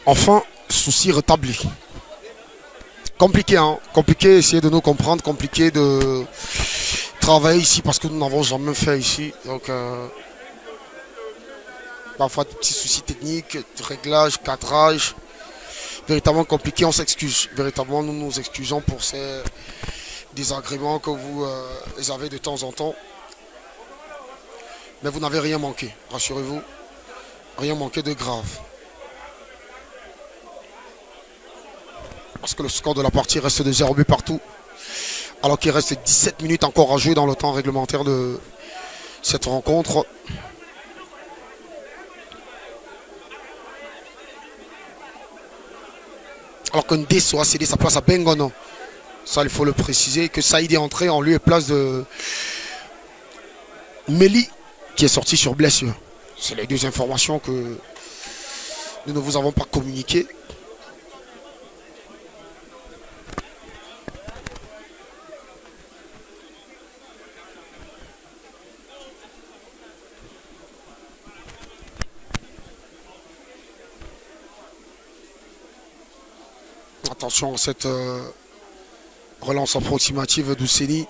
Enfin, souci rétabli. Compliqué, hein. Compliqué, essayer de nous comprendre, compliqué de travailler ici parce que nous n'avons jamais fait ici. Donc, parfois des petits soucis techniques, de réglage, cadrage. Véritablement compliqué, on s'excuse. Véritablement, nous nous excusons pour ces désagréments que vous avez de temps en temps. Mais vous n'avez rien manqué, rassurez-vous. Rien manqué de grave. Parce que le score de la partie reste de 0 but partout. Alors qu'il reste 17 minutes encore à jouer dans le temps réglementaire de cette rencontre. Alors que Ndé soit cédé sa place à Bengono. Ça, il faut le préciser. Que Saïd est entré en lieu et place de Meli, qui est sorti sur blessure. C'est les deux informations que nous ne vous avons pas communiquées. Attention à cette relance approximative d'Ousseni.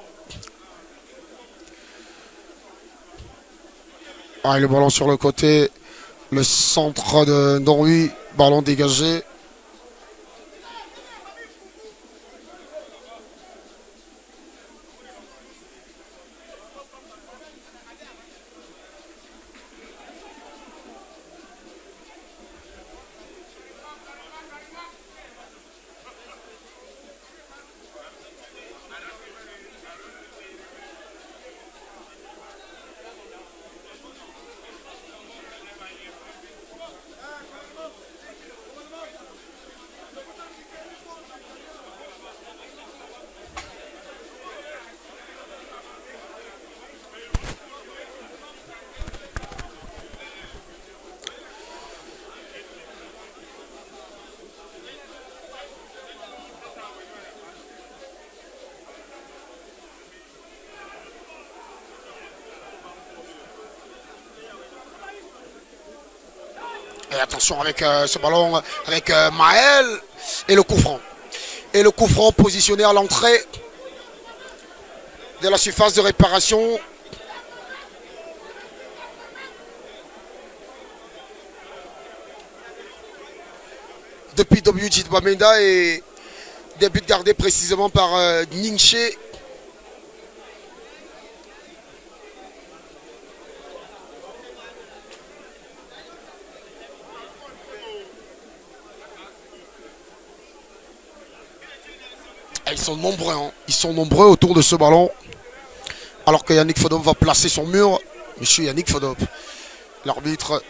Ah, et le ballon sur le côté. Le centre de Ndonui. Ballon dégagé. Et attention avec ce ballon, avec Maël et le coup franc. Et le coup franc positionné à l'entrée de la surface de réparation. Depuis WJ Bamenda et des buts gardés précisément par Ningche. Ils sont nombreux, hein. Ils sont nombreux autour de ce ballon. Alors que Yannick Fodop va placer son mur. Monsieur Yannick Fodop, l'arbitre.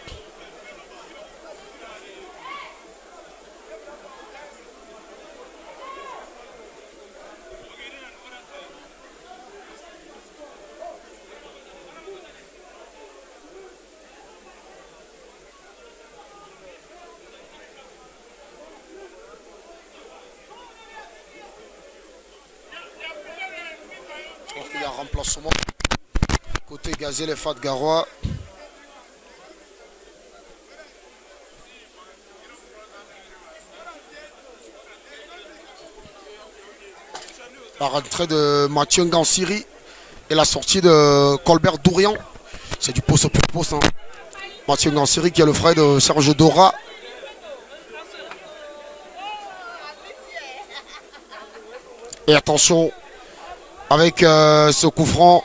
Il y a un remplacement. Côté Gazelle et Fat Garoua. La rentrée de Mathieu Ngansiri et la sortie de Colbert Dourian. C'est du poste pour poste. Hein. Mathieu Ngansiri qui est le frère de Serge Dora. Et attention avec ce coup franc.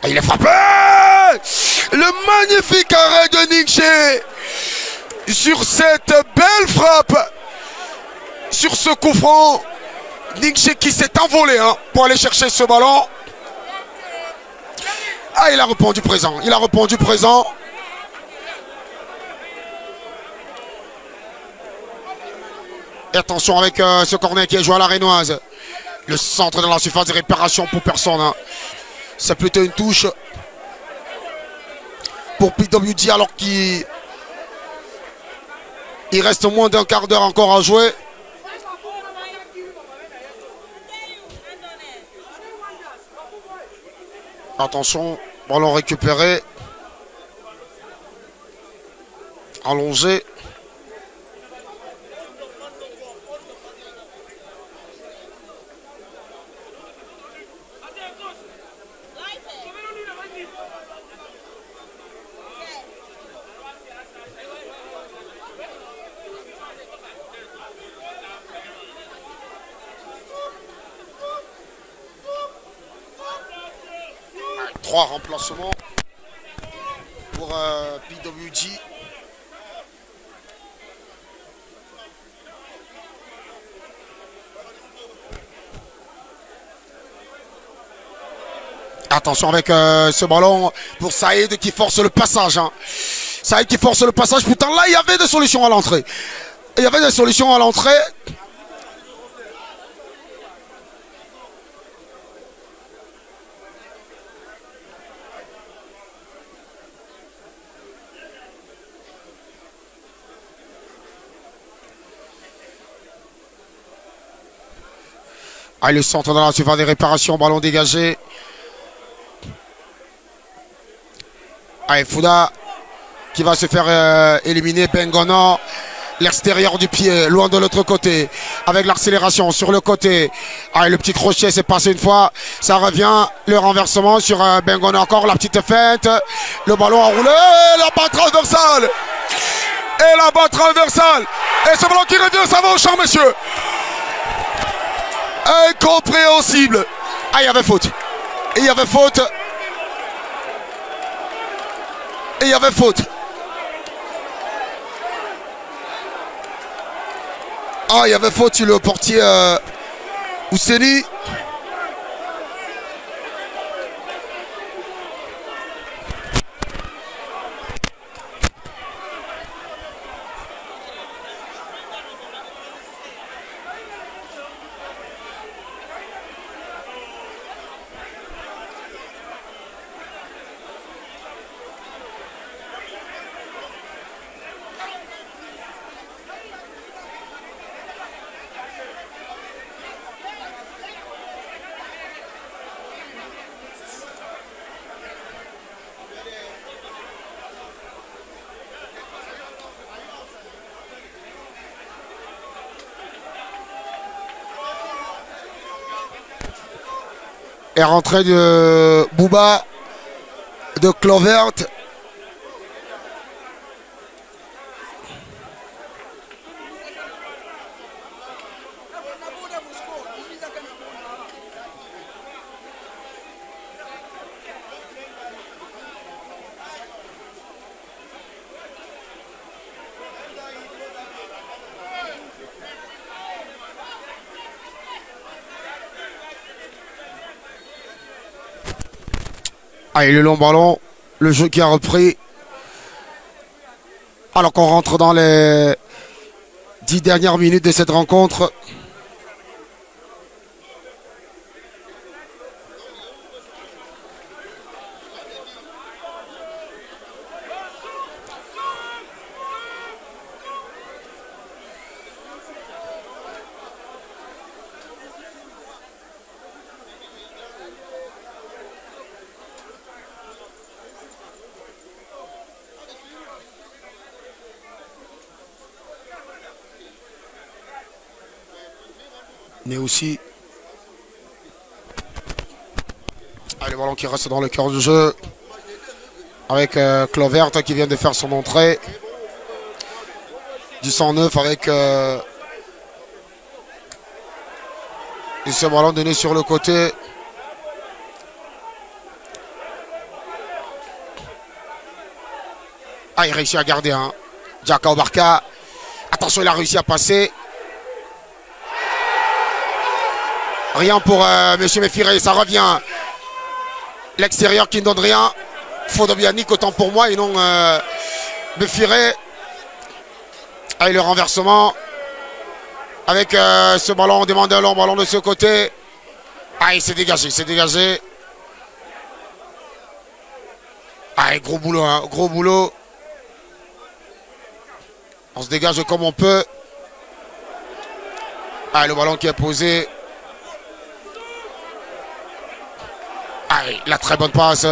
Il est frappé. Le magnifique arrêt de Ningche sur cette belle frappe. Sur ce coup franc. Ningche qui s'est envolé hein, pour aller chercher ce ballon. Ah, il a répondu présent. Il a répondu présent. Et attention avec ce corner qui est joué à la Rénoise. Le centre de la surface de réparation pour personne. Hein. C'est plutôt une touche pour PWG alors qu'il reste moins d'un quart d'heure encore à jouer. Attention, ballon récupéré. Allongé. 3 remplacements pour PWG. Attention avec ce ballon pour Saïd qui force le passage. Hein. Saïd qui force le passage. Pourtant là, il y avait des solutions à l'entrée. Il y avait des solutions à l'entrée. Ah, le centre dans la surface des réparations, ballon dégagé. Allez, Fouda qui va se faire éliminer. Bengono, l'extérieur du pied, loin de l'autre côté, avec l'accélération sur le côté. Allez, le petit crochet s'est passé une fois, ça revient, le renversement sur Bengono, encore la petite fête, le ballon enroulé, la balle transversale, et la balle transversale, et ce ballon qui revient, ça va au champ, messieurs. Incompréhensible. Ah, il y avait faute. Il y avait faute. Et il y avait faute. Ah, il y avait faute sur le portier Ousseni. Et rentrée de Bouba de Clovert. Allez, le long ballon, le jeu qui a repris. Alors qu'on rentre dans les 10 dernières minutes de cette rencontre. Mais aussi, le ballon qui reste dans le cœur du jeu avec Clovert qui vient de faire son entrée du 109 avec et ce ballon donné sur le côté. Ah, il réussit à garder un Jaka Obarka. Attention, il a réussi à passer. Rien pour M. Mefiré, ça revient. L'extérieur qui ne donne rien. Fodobianic autant pour moi et non Mefiré. Allez, le renversement. Avec ce ballon, on demande un long ballon de ce côté. Ah, il s'est dégagé, il s'est dégagé. Ah, gros boulot, hein, gros boulot. On se dégage comme on peut. Ah, le ballon qui est posé. Allez, la très bonne passe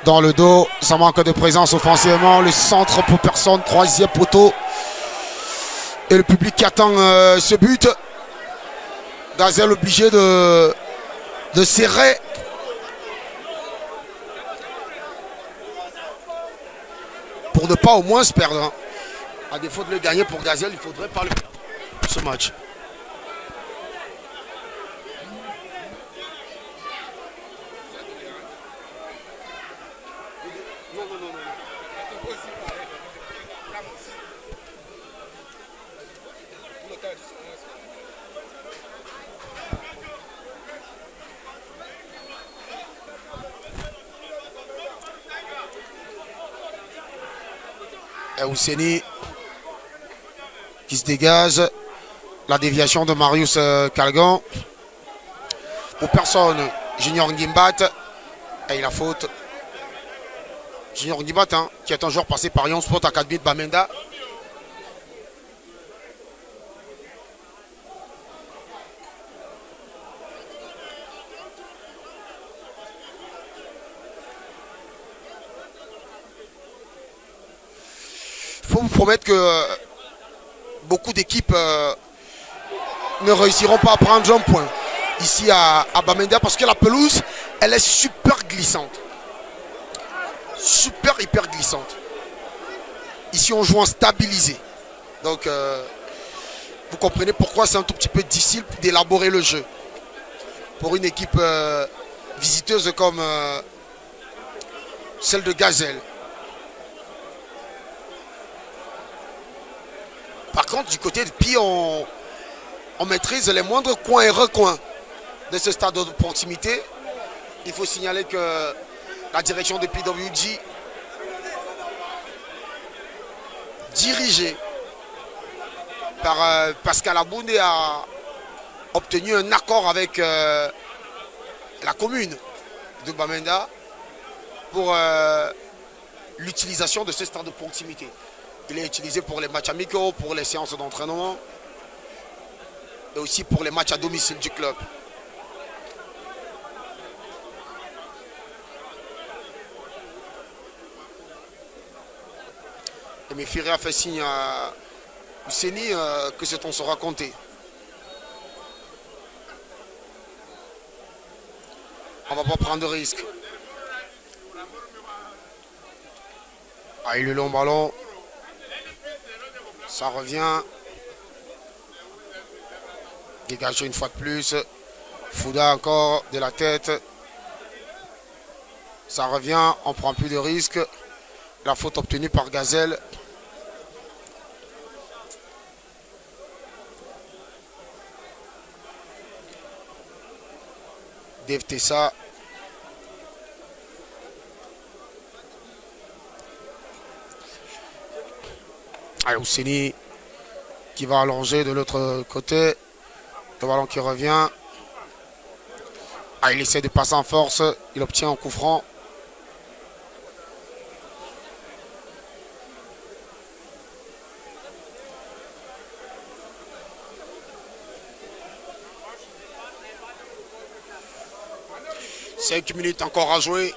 dans le dos. Ça manque de présence offensivement. Le centre pour personne. 3e poteau. Et le public qui attend ce but. Gazelle obligé de serrer. Pour ne pas au moins se perdre. Hein. À défaut de le gagner pour Gazelle, il faudrait pas le perdre. Ce match. Et Ouseni qui se dégage. La déviation de Marius Kalgan. Pour personne, Junior Ngimbat. Et la faute. Junior Ngimbat, hein, qui est un joueur passé par Lyon Sport Academy de Bamenda. Il faut vous promettre que beaucoup d'équipes ne réussiront pas à prendre un point ici à Bamenda parce que la pelouse, elle est super glissante. Super hyper glissante. Ici, on joue en stabilisé. Donc, vous comprenez pourquoi c'est un tout petit peu difficile d'élaborer le jeu. Pour une équipe visiteuse comme celle de Gazelle. Par contre, du côté de Pi, on maîtrise les moindres coins et recoins de ce stade de proximité. Il faut signaler que la direction de PWG, dirigée par Pascal Aboundé, a obtenu un accord avec la commune de Bamenda pour l'utilisation de ce stade de proximité. Il est utilisé pour les matchs amicaux, pour les séances d'entraînement et aussi pour les matchs à domicile du club. Et Mefiri a fait signe à Ouseni que ce ton sera compté. On ne va pas prendre de risque. Ah, le long ballon. Ça revient. Dégagé une fois de plus. Fouda encore de la tête. Ça revient. On ne prend plus de risque. La faute obtenue par Gazelle. Dave Tessa. Allez, Ouseni qui va allonger de l'autre côté. Le ballon qui revient. Ah, il essaie de passer en force. Il obtient un coup franc. Cinq minutes encore à jouer.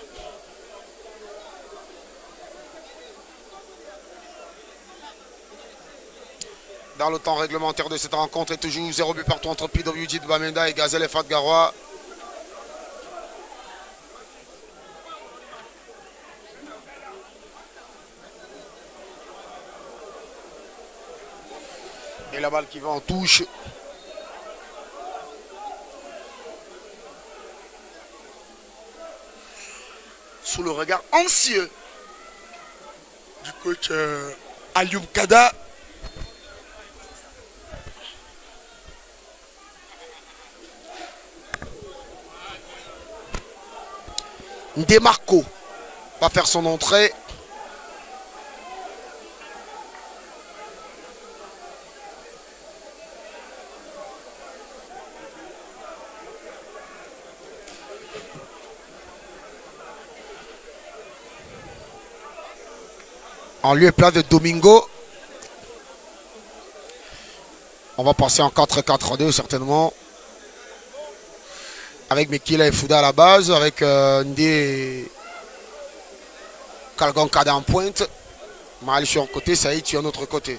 Dans le temps réglementaire de cette rencontre, est toujours 0 but partout entre PWG de Bamenda et Gazelle FA de Garoua. Et la balle qui va en touche. Sous le regard anxieux du coach Alioub Kada. Demarco va faire son entrée. En lieu et place de Domingo. On va passer en 4-4-2 certainement. Avec Mekila et Fouda à la base. Avec Ndé Kalgan Kada en pointe. Maël sur un côté, Saïd sur un autre côté.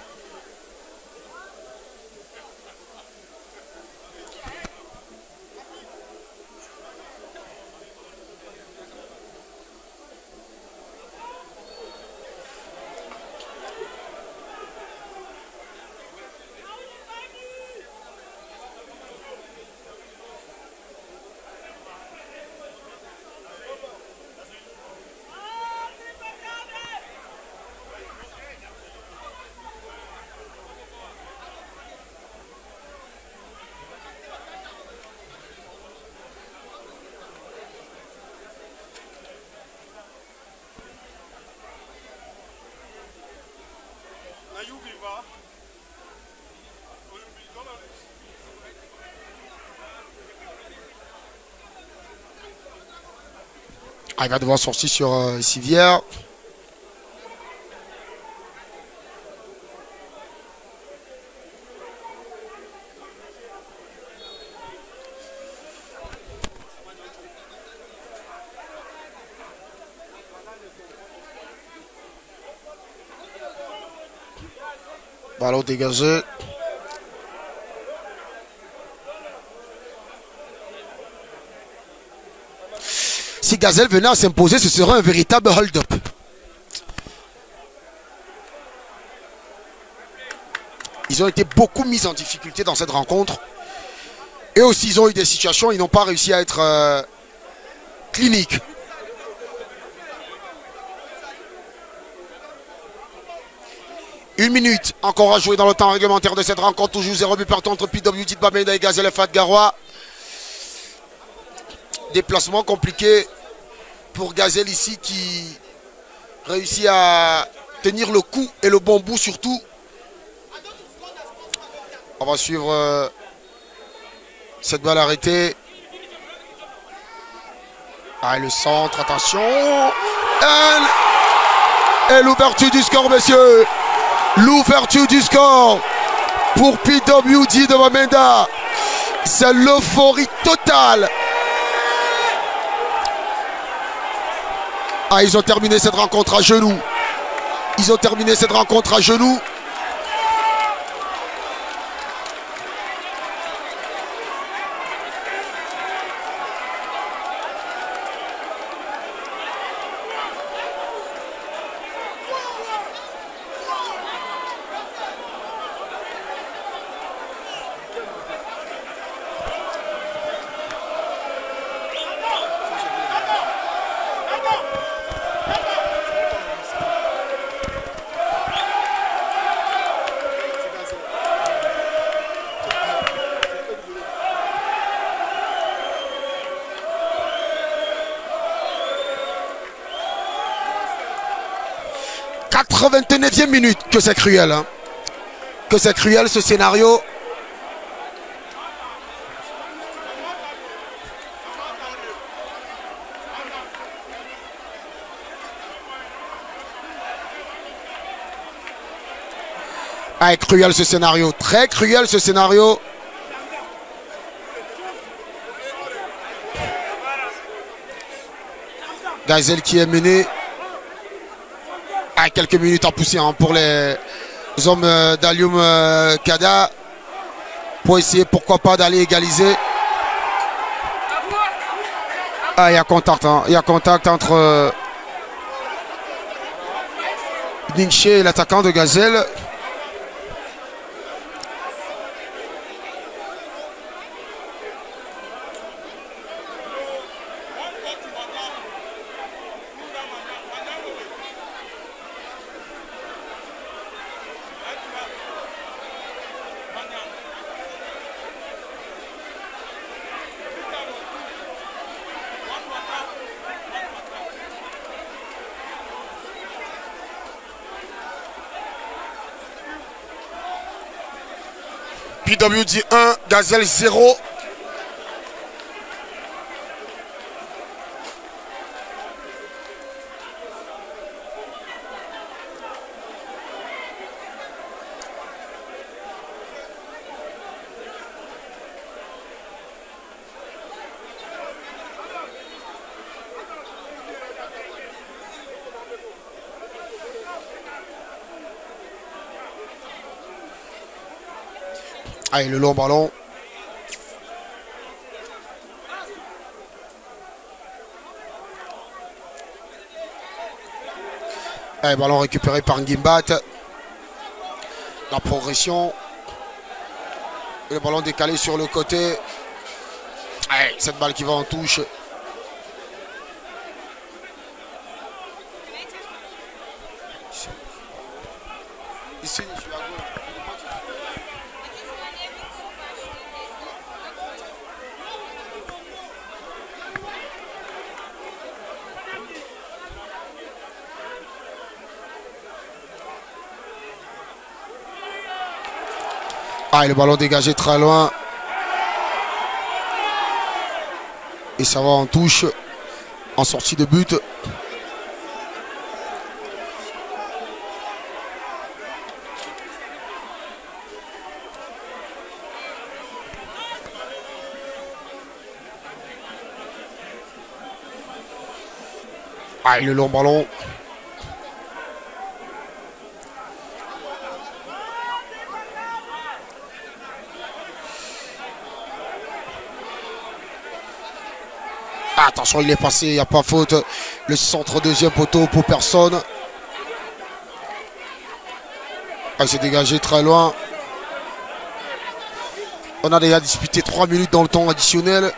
Ah, il va devoir sortir sur Sivière. Ballon dégagé. Si Gazelle venait à s'imposer, ce serait un véritable hold-up. Ils ont été beaucoup mis en difficulté dans cette rencontre. Et aussi, ils ont eu des situations, ils n'ont pas réussi à être cliniques. Une minute encore à jouer dans le temps réglementaire de cette rencontre. Toujours 0 but partout entre PWD de Bamenda et Gazelle Fat Garoua. Déplacement compliqué pour Gazelle ici qui réussit à tenir le coup et le bon bout surtout. On va suivre cette balle arrêtée. Ah, le centre, attention. Et l'ouverture du score, messieurs. L'ouverture du score pour PWD de Bamenda. C'est l'euphorie totale. Ah, ils ont terminé cette rencontre à genoux. Ils ont terminé cette rencontre à genoux. « 89e minute, que c'est cruel, hein. Que c'est cruel ce scénario. Ah, cruel ce scénario, très cruel ce scénario. Gazelle qui est mené. Ah, quelques minutes à pousser hein, pour les hommes d'Alium Kada pour essayer pourquoi pas d'aller égaliser. Ah, il y a contact, hein. Il y a contact entre Ningshe et l'attaquant de Gazelle. PWD 1, Gazelle 0. Allez, le long ballon. Allez, ballon récupéré par Ngimbat. La progression. Et le ballon décalé sur le côté. Allez, cette balle qui va en touche. Ici, je suis à gauche. Ah, et le ballon dégagé très loin. Et ça va en touche. en sortie de but. Ah, le long ballon. Attention, il est passé, il n'y a pas faute. Le centre deuxième poteau pour personne. Il s'est dégagé très loin. On a déjà disputé 3 minutes dans le temps additionnel.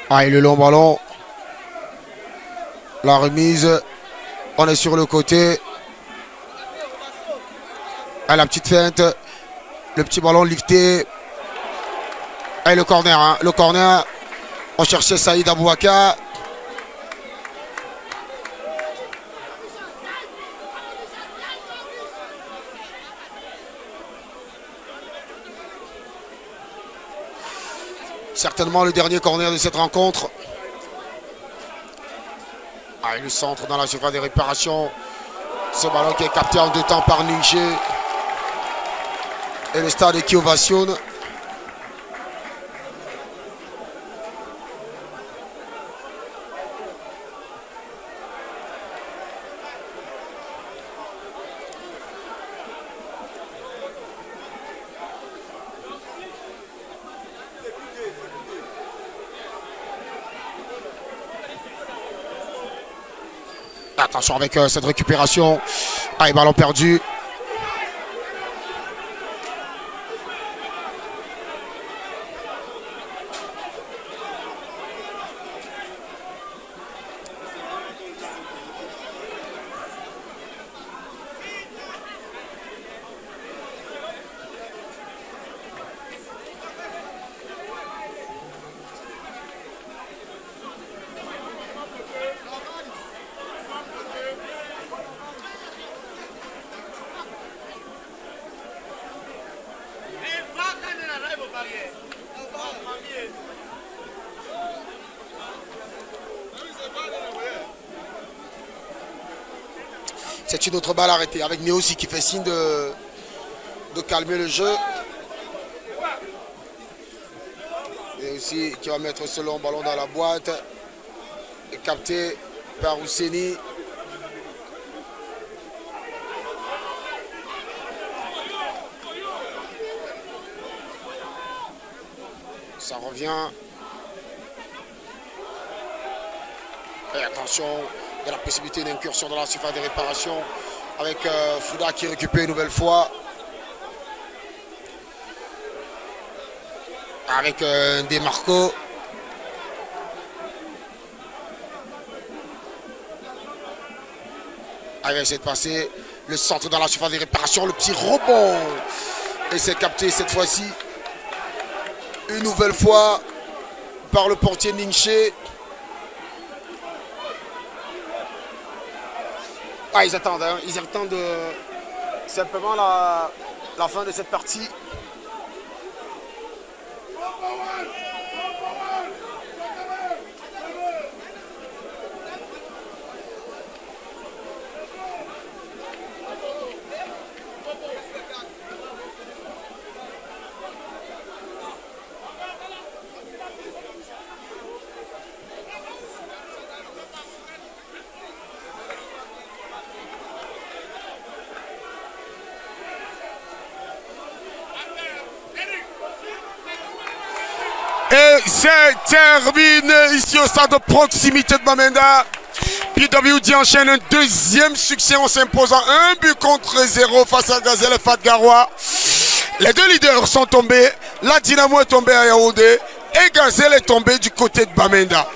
Ah, et le long ballon. La remise. On est sur le côté. Ah, la petite feinte. Le petit ballon lifté. Et le corner. Hein. Le corner. On cherchait Saïd Abouaka. Certainement le dernier corner de cette rencontre. Ah, et le centre dans la surface des réparations. Ce ballon qui est capté en 2 temps par Ningche. Et le stade qui ovationne. Attention avec cette récupération. Ah, et ballon perdu. C'est une autre balle arrêtée avec Néosi qui fait signe de calmer le jeu. Néosi qui va mettre ce long ballon dans la boîte. Et capté par Ousseni. Ça revient. Et attention. De la possibilité d'incursion dans la surface de réparation avec Fouda qui récupère une nouvelle fois avec Demarco. Il va essayer de passer le centre dans la surface de réparation, le petit rebond et c'est capté cette fois-ci une nouvelle fois par le portier Ningche. Ah, ils attendent simplement la fin de cette partie. Et c'est terminé ici au stade de proximité de Bamenda. PWD enchaîne un deuxième succès en s'imposant 1-0 face à Gazelle Fat Garoua. Les deux leaders sont tombés. La Dynamo est tombée à Yaoundé. Et Gazelle est tombé du côté de Bamenda.